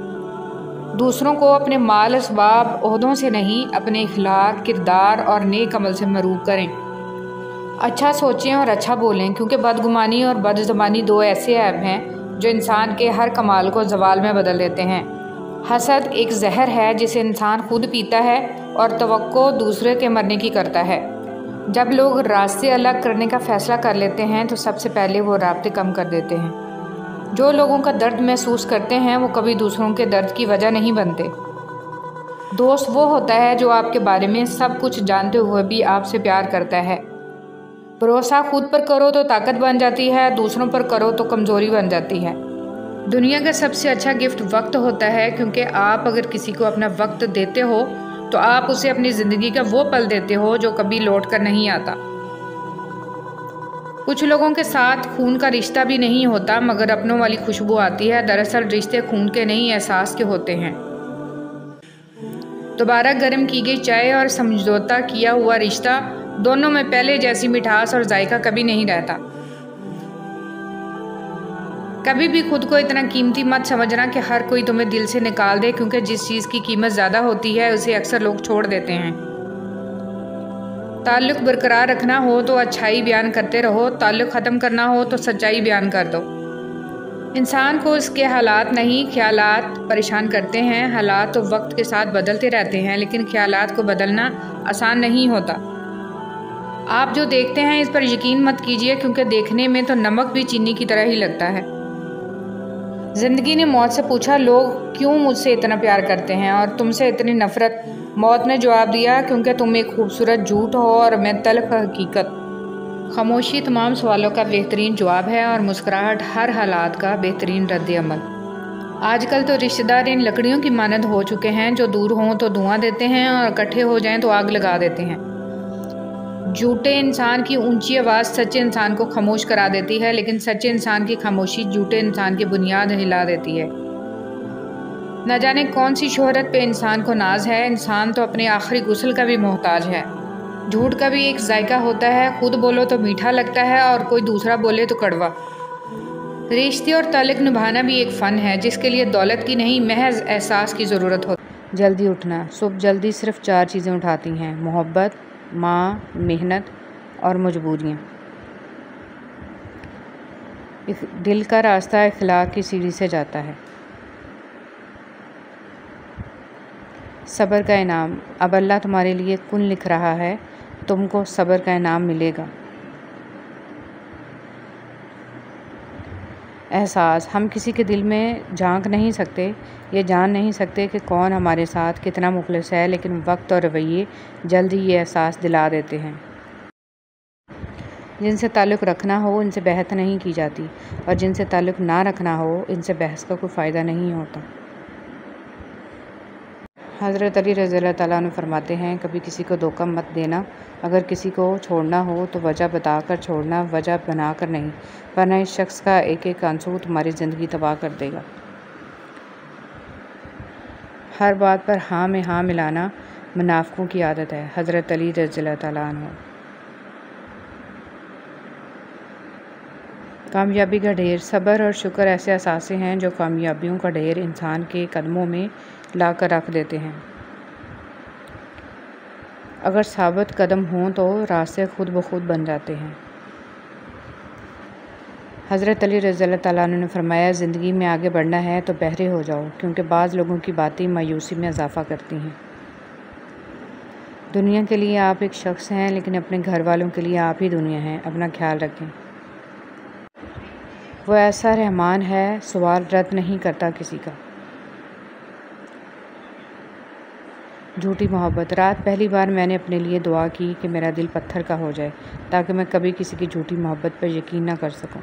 دوسروں کو اپنے مال، اسباب، عہدوں سے نہیں، اپنے اخلاق، کردار اور نیک عمل سے مروب کریں۔ اچھا سوچیں اور اچھا بولیں، کیونکہ بدگمانی اور بد زبانی 2 ایسے عیب ہیں جو انسان کے ہر کمال کو زوال میں بدل دیتے ہیں۔ حسد ایک زہر ہے جسے انسان خود پیتا ہے اور توقع دوسرے کے مرنے کی کرتا ہے۔ جب لوگ راستے الگ کرنے کا فیصلہ کر لیتے ہیں تو سب سے پہلے وہ رابطے کم کر دیتے ہیں۔ جو لوگوں کا درد محسوس کرتے ہیں وہ کبھی دوسروں کے درد کی وجہ نہیں بنتے۔ دوست وہ ہوتا ہے جو آپ کے بارے میں سب کچھ جانتے ہوئے بھی آپ سے پیار کرتا ہے۔ بھروسہ خود پر کرو تو طاقت بن جاتی ہے، دوسروں پر کرو تو کمزوری بن جاتی ہے۔ دنیا کا سب سے اچھا گفٹ وقت ہوتا ہے، کیونکہ آپ اگر کسی کو اپنا وقت دیتے ہو تو آپ اسے اپنی زندگی کا وہ پل دیتے ہو جو کبھی لوٹ کر نہیں آتا۔ کچھ لوگوں کے ساتھ خون کا رشتہ بھی نہیں ہوتا مگر اپنوں والی خوشبو آتی ہے۔ دراصل رشتے خون کے نہیں، احساس کے ہوتے ہیں۔ دوبارہ گرم کی گئی چائے اور سمجھوتہ کیا ہوا رشتہ، دونوں میں پہلے جیسی مٹھاس اور ذائقہ کبھی نہیں رہتا۔ کبھی بھی خود کو اتنا قیمتی مت سمجھنا کہ ہر کوئی تمہیں دل سے نکال دے، کیونکہ جس چیز کی قیمت زیادہ ہوتی ہے اسے اکثر لوگ چھوڑ دیتے ہیں۔ تعلق برقرار رکھنا ہو تو اچھائی بیان کرتے رہو، تعلق ختم کرنا ہو تو سچائی بیان کر دو۔ انسان کو اس کے حالات نہیں، خیالات پریشان کرتے ہیں۔ حالات تو وقت کے ساتھ بدلتے رہتے ہیں، لیکن خیالات کو بدلنا آسان نہیں ہوتا۔ آپ جو دیکھتے ہیں اس پر یقین مت کیجیے، کیونکہ دیکھنے میں تو نمک بھی چینی کی طرح ہی لگتا ہے۔ زندگی نے موت سے پوچھا، لوگ کیوں مجھ سے اتنا پیار کرتے ہیں اور تم سے اتنی نفرت؟ موت نے جواب دیا، کیونکہ تم ایک خوبصورت جھوٹ ہو اور میں تلخ حقیقت۔ خاموشی تمام سوالوں کا بہترین جواب ہے اور مسکراہٹ ہر حالات کا بہترین رد عمل۔ آج کل تو رشتہ دار ان لکڑیوں کی مانند ہو چکے ہیں جو دور ہوں تو دھواں دیتے ہیں اور اکٹھے ہو جائیں تو آگ لگا دیتے ہیں۔ جھوٹے انسان کی اونچی آواز سچے انسان کو خاموش کرا دیتی ہے، لیکن سچے انسان کی خاموشی جھوٹے انسان کی بنیاد ہلا دیتی ہے۔ نہ جانے کون سی شہرت پہ انسان کو ناز ہے، انسان تو اپنے آخری غسل کا بھی محتاج ہے۔ جھوٹ کا بھی ایک ذائقہ ہوتا ہے، خود بولو تو میٹھا لگتا ہے اور کوئی دوسرا بولے تو کڑوا۔ رشتے اور تعلق نبھانا بھی ایک فن ہے جس کے لیے دولت کی نہیں، محض احساس کی ضرورت ہوتی ہے۔ جلدی اٹھنا۔ صبح جلدی صرف 4 چیزیں اٹھاتی ہیں: محبت، ماں، محنت اور مجبوریاں۔ دل کا راستہ اخلاق کی سیڑھی سے جاتا ہے۔ صبر کا انعام۔ اب اللہ تمہارے لیے کن لکھ رہا ہے، تم کو صبر کا انعام ملے گا۔ احساس۔ ہم کسی کے دل میں جھانک نہیں سکتے، یہ جان نہیں سکتے کہ کون ہمارے ساتھ کتنا مخلص ہے، لیکن وقت اور رویے جلد ہی یہ احساس دلا دیتے ہیں۔ جن سے تعلق رکھنا ہو ان سے بحث نہیں کی جاتی، اور جن سے تعلق نہ رکھنا ہو ان سے بحث کا کوئی فائدہ نہیں ہوتا۔ حضرت علی رضی اللہ تعالیٰ عنہ فرماتے ہیں کبھی کسی کو دھوکہ مت دینا، اگر کسی کو چھوڑنا ہو تو وجہ بتا کر چھوڑنا، وجہ بنا کر نہیں، ورنہ اس شخص کا ایک ایک آنسو تمہاری زندگی تباہ کر دے گا۔ ہر بات پر ہاں میں ہاں ملانا منافقوں کی عادت ہے۔ حضرت علی رضی اللہ تعالیٰ عنہ۔ کامیابی کا ڈھیر۔ صبر اور شکر ایسے اثاثے ہیں جو کامیابیوں کا ڈھیر انسان کے قدموں میں لا کر رکھ دیتے ہیں۔ اگر ثابت قدم ہوں تو راستے خود بخود بن جاتے ہیں۔ حضرت علی رضی اللہ تعالیٰ عنہ نے فرمایا زندگی میں آگے بڑھنا ہے تو بہرے ہو جاؤ، کیونکہ بعض لوگوں کی باتیں مایوسی میں اضافہ کرتی ہیں۔ دنیا کے لیے آپ ایک شخص ہیں، لیکن اپنے گھر والوں کے لیے آپ ہی دنیا ہیں، اپنا خیال رکھیں۔ وہ ایسا رحمان ہے، سوال رد نہیں کرتا کسی کا۔ جھوٹی محبت۔ رات پہلی بار میں نے اپنے لیے دعا کی کہ میرا دل پتھر کا ہو جائے تاکہ میں کبھی کسی کی جھوٹی محبت پر یقین نہ کر سکوں۔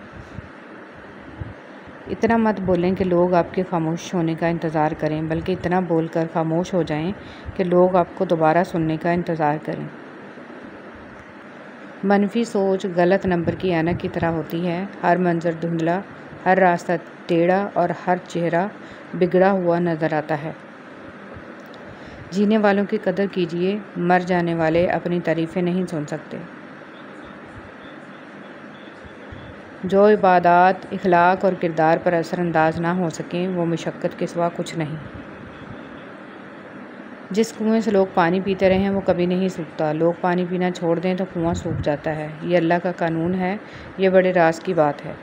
اتنا مت بولیں کہ لوگ آپ کے خاموش ہونے کا انتظار کریں، بلکہ اتنا بول کر خاموش ہو جائیں کہ لوگ آپ کو دوبارہ سننے کا انتظار کریں۔ منفی سوچ غلط نمبر کی اینک کی طرح ہوتی ہے، ہر منظر دھندلا، ہر راستہ ٹیڑھا اور ہر چہرہ بگڑا ہوا نظر آتا ہے۔ جینے والوں کی قدر کیجیے، مر جانے والے اپنی تعریفیں نہیں سن سکتے۔ جو عبادات، اخلاق اور کردار پر اثر انداز نہ ہو سکیں وہ مشقت کے سوا کچھ نہیں۔ جس کنویں سے لوگ پانی پیتے رہیں وہ کبھی نہیں سوکھتا، لوگ پانی پینا چھوڑ دیں تو کنواں سوکھ جاتا ہے۔ یہ اللہ کا قانون ہے، یہ بڑے راز کی بات ہے۔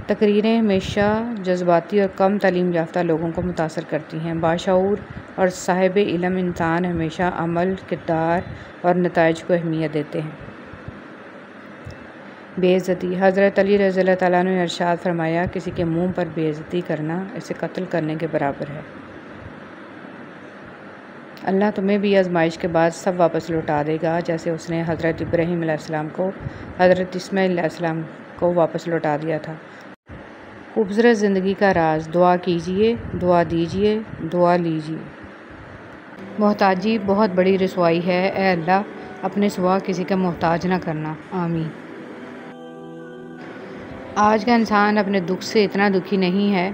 تقریریں ہمیشہ جذباتی اور کم تعلیم یافتہ لوگوں کو متاثر کرتی ہیں۔ باشعور اور صاحب علم انسان ہمیشہ عمل، کردار اور نتائج کو اہمیت دیتے ہیں۔ بے عزتی۔ حضرت علی رضی اللہ تعالیٰ عنہ نے ارشاد فرمایا کسی کے منہ پر بے عزتی کرنا اسے قتل کرنے کے برابر ہے۔ اللہ تمہیں بھی آزمائش کے بعد سب واپس لوٹا دے گا، جیسے اس نے حضرت ابراہیم علیہ السلام کو، حضرت اسماعیل علیہ السلام کو واپس لوٹا دیا تھا۔ خوبصورت زندگی کا راز۔ دعا کیجیے، دعا دیجیے، دعا لیجیے۔ محتاجی بہت بڑی رسوائی ہے، اے اللہ اپنے سوا کسی کا محتاج نہ کرنا، آمین۔ آج کا انسان اپنے دکھ سے اتنا دکھی نہیں ہے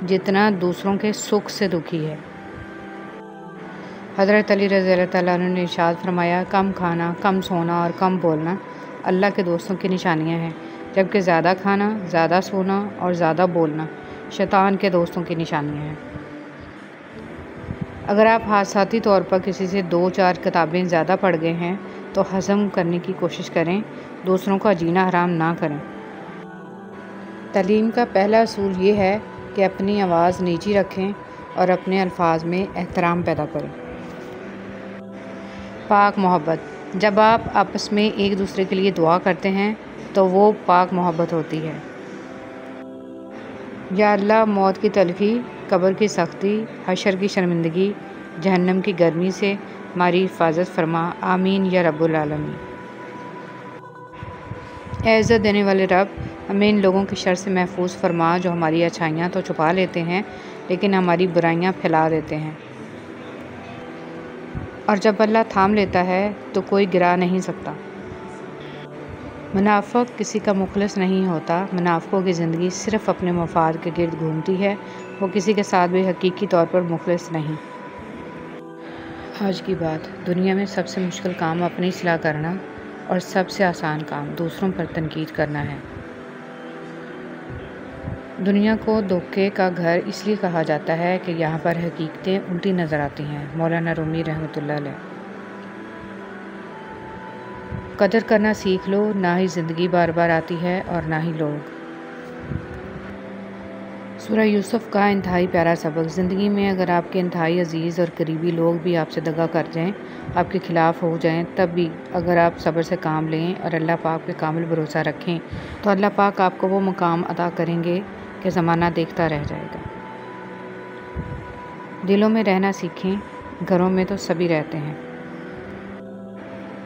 جتنا دوسروں کے سکھ سے دکھی ہے۔ حضرت علی رضی اللہ تعالیٰ عنہ نے ارشاد فرمایا کم کھانا، کم سونا اور کم بولنا اللہ کے دوستوں کی نشانیاں ہیں، جبکہ زیادہ کھانا، زیادہ سونا اور زیادہ بولنا شیطان کے دوستوں کی نشانیاں ہیں۔ اگر آپ حادثاتی طور پر کسی سے 2-4 کتابیں زیادہ پڑھ گئے ہیں تو ہضم کرنے کی کوشش کریں، دوسروں کا جینا حرام نہ کریں۔ تعلیم کا پہلا اصول یہ ہے کہ اپنی آواز نیچی رکھیں اور اپنے الفاظ میں احترام پیدا کریں۔ پاک محبت۔ جب آپ آپس میں ایک دوسرے کے لیے دعا کرتے ہیں تو وہ پاک محبت ہوتی ہے۔ یا اللہ موت کی تلخی، قبر کی سختی، حشر کی شرمندگی، جہنم کی گرمی سے ہماری حفاظت فرما، آمین یا رب العالمین۔ اے عزت دینے والے رب، ہمیں ان لوگوں کی شر سے محفوظ فرما جو ہماری اچھائیاں تو چھپا لیتے ہیں لیکن ہماری برائیاں پھیلا دیتے ہیں، اور جب اللہ تھام لیتا ہے تو کوئی گرا نہیں سکتا۔ منافق کسی کا مخلص نہیں ہوتا، منافقوں کی زندگی صرف اپنے مفاد کے گرد گھومتی ہے، وہ کسی کے ساتھ بھی حقیقی طور پر مخلص نہیں۔ آج کی بات۔ دنیا میں سب سے مشکل کام اپنی اصلاح کرنا اور سب سے آسان کام دوسروں پر تنقید کرنا ہے۔ دنیا کو دھوکے کا گھر اس لیے کہا جاتا ہے کہ یہاں پر حقیقتیں الٹی نظر آتی ہیں۔ مولانا رومی رحمۃ اللہ علیہ۔ قدر کرنا سیکھ لو، نہ ہی زندگی بار بار آتی ہے اور نہ ہی لوگ۔ سورہ یوسف کا انتہائی پیارا سبق۔ زندگی میں اگر آپ کے انتہائی عزیز اور قریبی لوگ بھی آپ سے دغا کر جائیں، آپ کے خلاف ہو جائیں، تب بھی اگر آپ صبر سے کام لیں اور اللہ پاک پہ کامل بھروسہ رکھیں تو اللہ پاک آپ کو وہ مقام عطا کریں گے کہ زمانہ دیکھتا رہ جائے گا۔ دلوں میں رہنا سیکھیں، گھروں میں تو سبھی رہتے ہیں۔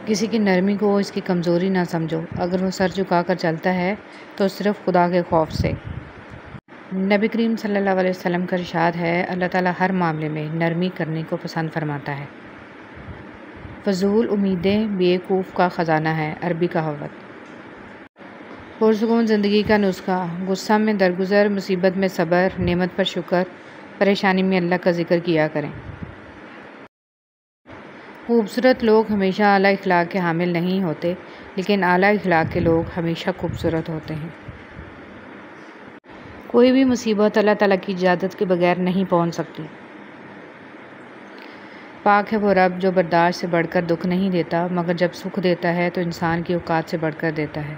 کسی کی نرمی کو اس کی کمزوری نہ سمجھو، اگر وہ سر جھکا کر چلتا ہے تو صرف خدا کے خوف سے۔ نبی کریم صلی اللہ علیہ وسلم کا ارشاد ہے، اللہ تعالیٰ ہر معاملے میں نرمی کرنے کو پسند فرماتا ہے۔ فضول امیدیں بیوقوف کا خزانہ ہے، عربی کہاوت۔ پرسکون زندگی کا نسخہ: غصہ میں درگزر، مصیبت میں صبر، نعمت پر شکر، پریشانی میں اللہ کا ذکر کیا کریں۔ خوبصورت لوگ ہمیشہ اعلیٰ اخلاق کے حامل نہیں ہوتے، لیکن اعلیٰ اخلاق کے لوگ ہمیشہ خوبصورت ہوتے ہیں۔ کوئی بھی مصیبت اللہ تعالیٰ کی اجازت کے بغیر نہیں پہنچ سکتی۔ پاک ہے وہ رب جو برداشت سے بڑھ کر دکھ نہیں دیتا، مگر جب سکھ دیتا ہے تو انسان کی اوقات سے بڑھ کر دیتا ہے۔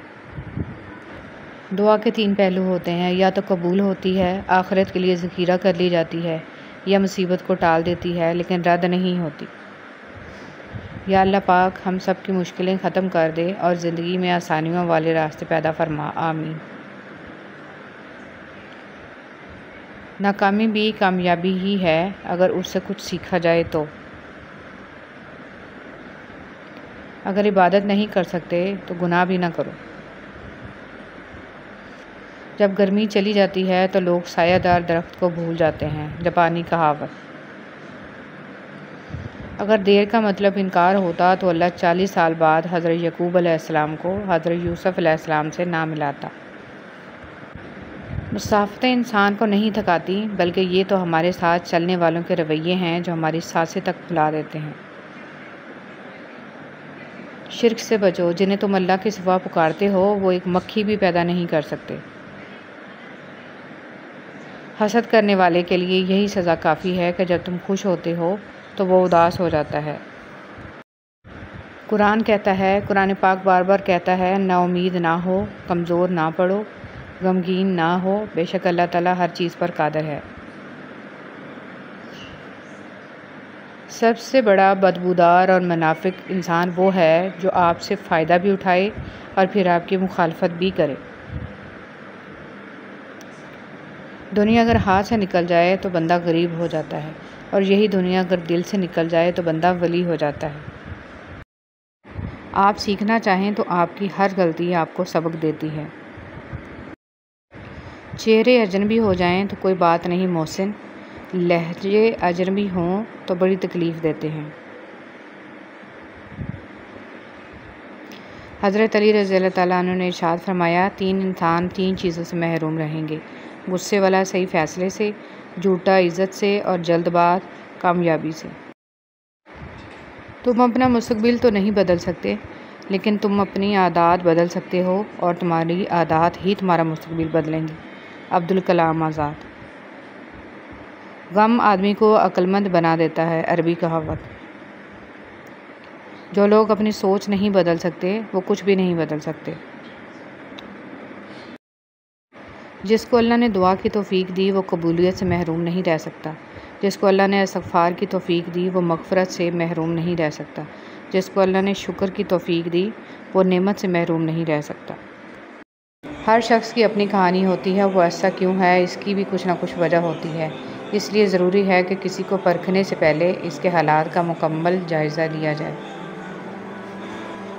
دعا کے 3 پہلو ہوتے ہیں، یا تو قبول ہوتی ہے، آخرت کے لیے ذخیرہ کر لی جاتی ہے، یا مصیبت کو ٹال دیتی ہے لیکن رد نہیں ہوتی۔ یا اللہ پاک ہم سب کی مشکلیں ختم کر دے اور زندگی میں آسانیوں والے راستے پیدا فرما، آمین۔ ناکامی بھی کامیابی ہی ہے اگر اس سے کچھ سیکھا جائے تو۔ اگر عبادت نہیں کر سکتے تو گناہ بھی نہ کرو۔ جب گرمی چلی جاتی ہے تو لوگ سایہ دار درخت کو بھول جاتے ہیں، جاپانی کہاوت۔ اگر دیر کا مطلب انکار ہوتا تو اللہ 40 سال بعد حضرت یعقوب علیہ السلام کو حضرت یوسف علیہ السلام سے نہ ملاتا۔ مسافتیں انسان کو نہیں تھکاتی، بلکہ یہ تو ہمارے ساتھ چلنے والوں کے رویے ہیں جو ہماری سانسیں تک پھلا دیتے ہیں۔ شرک سے بچو، جنہیں تم اللہ کے سوا پکارتے ہو وہ ایک مکھی بھی پیدا نہیں کر سکتے۔ حسد کرنے والے کے لیے یہی سزا کافی ہے کہ جب تم خوش ہوتے ہو تو وہ اداس ہو جاتا ہے۔ قرآن کہتا ہے، قرآن پاک بار بار کہتا ہے، نا امید نہ ہو، کمزور نہ پڑو، غمگین نہ ہو، بے شک اللہ تعالیٰ ہر چیز پر قادر ہے۔ سب سے بڑا بدبودار اور منافق انسان وہ ہے جو آپ سے فائدہ بھی اٹھائے اور پھر آپ کی مخالفت بھی کرے۔ دنیا اگر ہاتھ سے نکل جائے تو بندہ غریب ہو جاتا ہے، اور یہی دنیا اگر دل سے نکل جائے تو بندہ ولی ہو جاتا ہے۔ آپ سیکھنا چاہیں تو آپ کی ہر غلطی آپ کو سبق دیتی ہے۔ چہرے اجنبی ہو جائیں تو کوئی بات نہیں محسن، لہجے اجنبی ہوں تو بڑی تکلیف دیتے ہیں۔ حضرت علی رضی اللہ تعالیٰ عنہ نے ارشاد فرمایا، 3 انسان 3 چیزوں سے محروم رہیں گے: غصے والا صحیح فیصلے سے، جھوٹا عزت سے، اور جلد باز کامیابی سے۔ تم اپنا مستقبل تو نہیں بدل سکتے، لیکن تم اپنی عادات بدل سکتے ہو، اور تمہاری عادات ہی تمہارا مستقبل بدلیں گی۔ عبدالکلام آزاد۔ غم آدمی کو عقل مند بنا دیتا ہے، عربی کہاوت۔ جو لوگ اپنی سوچ نہیں بدل سکتے وہ کچھ بھی نہیں بدل سکتے۔ جس کو اللہ نے دعا کی توفیق دی وہ قبولیت سے محروم نہیں رہ سکتا۔ جس کو اللہ نے استغفار کی توفیق دی وہ مغفرت سے محروم نہیں رہ سکتا۔ جس کو اللہ نے شکر کی توفیق دی وہ نعمت سے محروم نہیں رہ سکتا۔ ہر شخص کی اپنی کہانی ہوتی ہے، وہ ایسا کیوں ہے اس کی بھی کچھ نہ کچھ وجہ ہوتی ہے۔ اس لیے ضروری ہے کہ کسی کو پرکھنے سے پہلے اس کے حالات کا مکمل جائزہ لیا جائے۔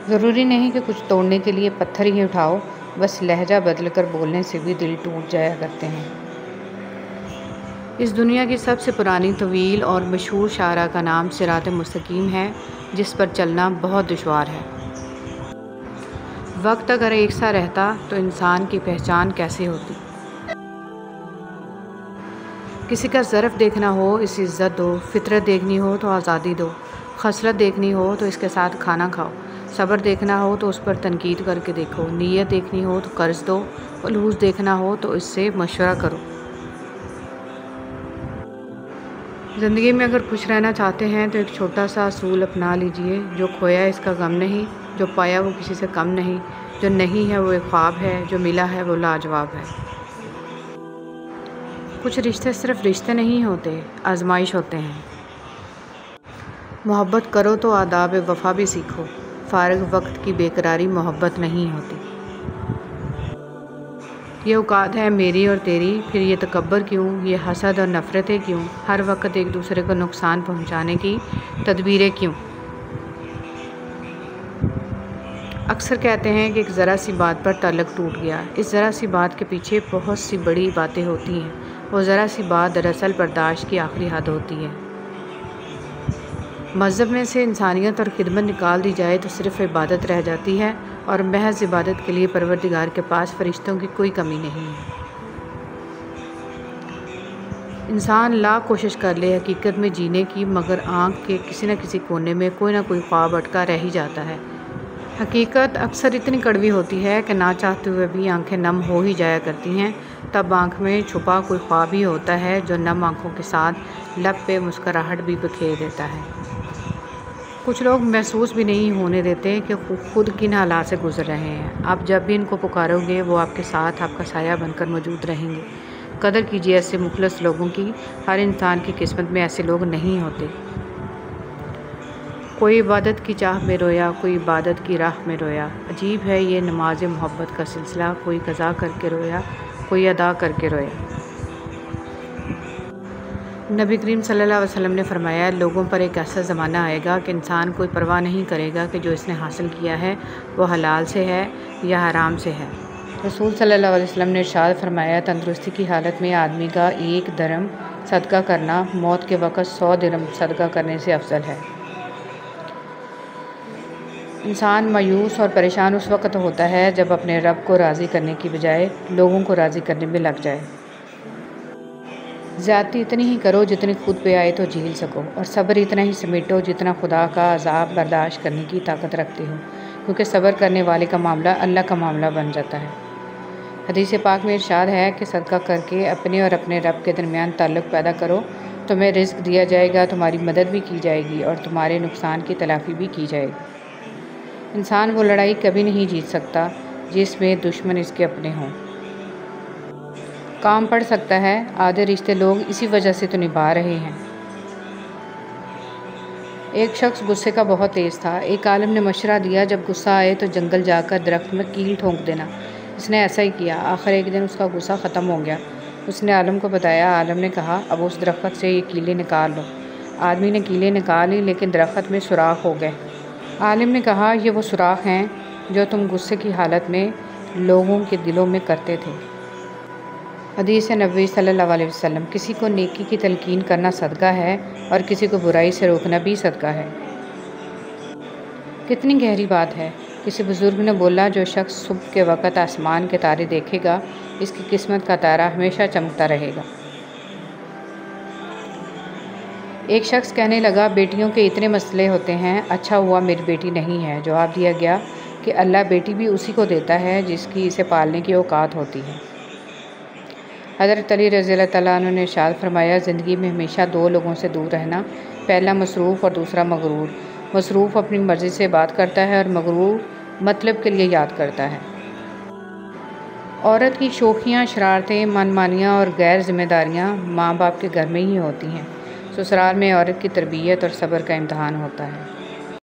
ضروری نہیں کہ کچھ توڑنے کے لیے پتھر ہی اٹھاؤ، بس لہجہ بدل کر بولنے سے بھی دل ٹوٹ جایا کرتے ہیں۔ اس دنیا کی سب سے پرانی، طویل اور مشہور شاہراہ کا نام صراط مستقیم ہے، جس پر چلنا بہت دشوار ہے۔ وقت اگر ایک سا رہتا تو انسان کی پہچان کیسے ہوتی؟ کسی کا ظرف دیکھنا ہو اسے عزت دو، فطرت دیکھنی ہو تو آزادی دو، خصلت دیکھنی ہو تو اس کے ساتھ کھانا کھاؤ، صبر دیکھنا ہو تو اس پر تنقید کر کے دیکھو، نیت دیکھنی ہو تو قرض دو، خلوص دیکھنا ہو تو اس سے مشورہ کرو۔ زندگی میں اگر خوش رہنا چاہتے ہیں تو ایک چھوٹا سا اصول اپنا لیجئے: جو کھویا اس کا غم نہیں، جو پایا وہ کسی سے کم نہیں، جو نہیں ہے وہ ایک خواب ہے، جو ملا ہے وہ لاجواب ہے۔ کچھ رشتے صرف رشتے نہیں ہوتے، آزمائش ہوتے ہیں۔ محبت کرو تو آداب وفا بھی سیکھو، فارغ وقت کی بے قراری محبت نہیں ہوتی۔ یہ اوقات ہے میری اور تیری، پھر یہ تکبر کیوں، یہ حسد اور نفرتیں کیوں، ہر وقت ایک دوسرے کو نقصان پہنچانے کی تدبیریں کیوں؟ اکثر کہتے ہیں کہ ایک ذرا سی بات پر تعلق ٹوٹ گیا۔ اس ذرا سی بات کے پیچھے بہت سی بڑی باتیں ہوتی ہیں۔ وہ ذرا سی بات دراصل برداشت کی آخری حد ہوتی ہے۔ مذہب میں سے انسانیت اور خدمت نکال دی جائے تو صرف عبادت رہ جاتی ہے، اور محض عبادت کے لیے پروردگار کے پاس فرشتوں کی کوئی کمی نہیں ہے۔ انسان لاکھ کوشش کر لے حقیقت میں جینے کی، مگر آنکھ کے کسی نہ کسی کونے میں کوئی نہ کوئی خواب اٹکا رہ ہی جاتا ہے۔ حقیقت اکثر اتنی کڑوی ہوتی ہے کہ نہ چاہتے ہوئے بھی آنکھیں نم ہو ہی جایا کرتی ہیں۔ تب آنکھ میں چھپا کوئی خواب ہی ہوتا ہے جو نم آنکھوں کے ساتھ لب پہ مسکراہٹ بھی بکھیر دیتا ہے۔ کچھ لوگ محسوس بھی نہیں ہونے دیتے کہ خود کن حالات سے گزر رہے ہیں۔ آپ جب بھی ان کو پکارو گے وہ آپ کے ساتھ آپ کا سایہ بن کر موجود رہیں گے۔ قدر کیجیے ایسے مخلص لوگوں کی۔ ہر انسان کی قسمت میں ایسے لوگ نہیں ہوتے۔ کوئی عبادت کی چاہ میں رویا، کوئی عبادت کی راہ میں رویا۔ عجیب ہے یہ نماز محبت کا سلسلہ، کوئی قضا کر کے رویا، کوئی ادا کر کے رویا۔ نبی کریم صلی اللہ علیہ وسلم نے فرمایا، لوگوں پر ایک ایسا زمانہ آئے گا کہ انسان کوئی پرواہ نہیں کرے گا کہ جو اس نے حاصل کیا ہے وہ حلال سے ہے یا حرام سے ہے۔ رسول صلی اللہ علیہ وسلم نے ارشاد فرمایا، تندرستی کی حالت میں آدمی کا 1 درم صدقہ کرنا موت کے وقت 100 درم صدقہ کرنے سے افضل ہے۔ انسان مایوس اور پریشان اس وقت ہوتا ہے جب اپنے رب کو راضی کرنے کی بجائے لوگوں کو راضی کرنے میں لگ جائے۔ زیادتی اتنی ہی کرو جتنی خود پہ آئے تو جھیل سکو، اور صبر اتنا ہی سمیٹو جتنا خدا کا عذاب برداشت کرنے کی طاقت رکھتے ہو، کیونکہ صبر کرنے والے کا معاملہ اللہ کا معاملہ بن جاتا ہے۔ حدیث پاک میں ارشاد ہے کہ صدقہ کر کے اپنے اور اپنے رب کے درمیان تعلق پیدا کرو، تمہیں رزق دیا جائے گا، تمہاری مدد بھی کی جائے گی اور تمہارے نقصان کی تلافی بھی کی جائے گی۔ انسان وہ لڑائی کبھی نہیں جیت سکتا جس میں دشمن اس کے اپنے ہوں۔ کام پڑ سکتا ہے، آدھے رشتے لوگ اسی وجہ سے تو نبھا رہے ہیں۔ ایک شخص غصے کا بہت تیز تھا۔ ایک عالم نے مشورہ دیا، جب غصہ آئے تو جنگل جا کر درخت میں کیل ٹھونک دینا۔ اس نے ایسا ہی کیا۔ آخر ایک دن اس کا غصہ ختم ہو گیا۔ اس نے عالم کو بتایا۔ عالم نے کہا، اب اس درخت سے یہ کیلیں نکال لو۔ آدمی نے کیلیں نکال لی، لیکن درخت میں سوراخ ہو گئے۔ عالم نے کہا، یہ وہ سوراخ ہیں جو تم غصے کی حالت میں لوگوں کے دلوں میں کرتے تھے۔ حدیث نبوی صلی اللہ علیہ وسلم، کسی کو نیکی کی تلقین کرنا صدقہ ہے اور کسی کو برائی سے روکنا بھی صدقہ ہے۔ کتنی گہری بات ہے۔ کسی بزرگ نے بولا، جو شخص صبح کے وقت آسمان کے تارے دیکھے گا، اس کی قسمت کا تارا ہمیشہ چمکتا رہے گا۔ ایک شخص کہنے لگا، بیٹیوں کے اتنے مسئلے ہوتے ہیں، اچھا ہوا میری بیٹی نہیں ہے۔ جواب دیا گیا کہ اللہ بیٹی بھی اسی کو دیتا ہے جس کی اسے پالنے کی اوقات ہوتی ہے۔ حضرت علی رضی اللہ تعالیٰ عنہ نے ارشاد فرمایا، زندگی میں ہمیشہ 2 لوگوں سے دور رہنا، پہلا مصروف اور دوسرا مغرور۔ مصروف اپنی مرضی سے بات کرتا ہے اور مغرور مطلب کے لیے یاد کرتا ہے۔ عورت کی شوخیاں، شرارتیں، من مانیاں اور غیر ذمہ داریاں ماں باپ کے گھر میں ہی ہوتی ہیں۔ سسرال میں عورت کی تربیت اور صبر کا امتحان ہوتا ہے۔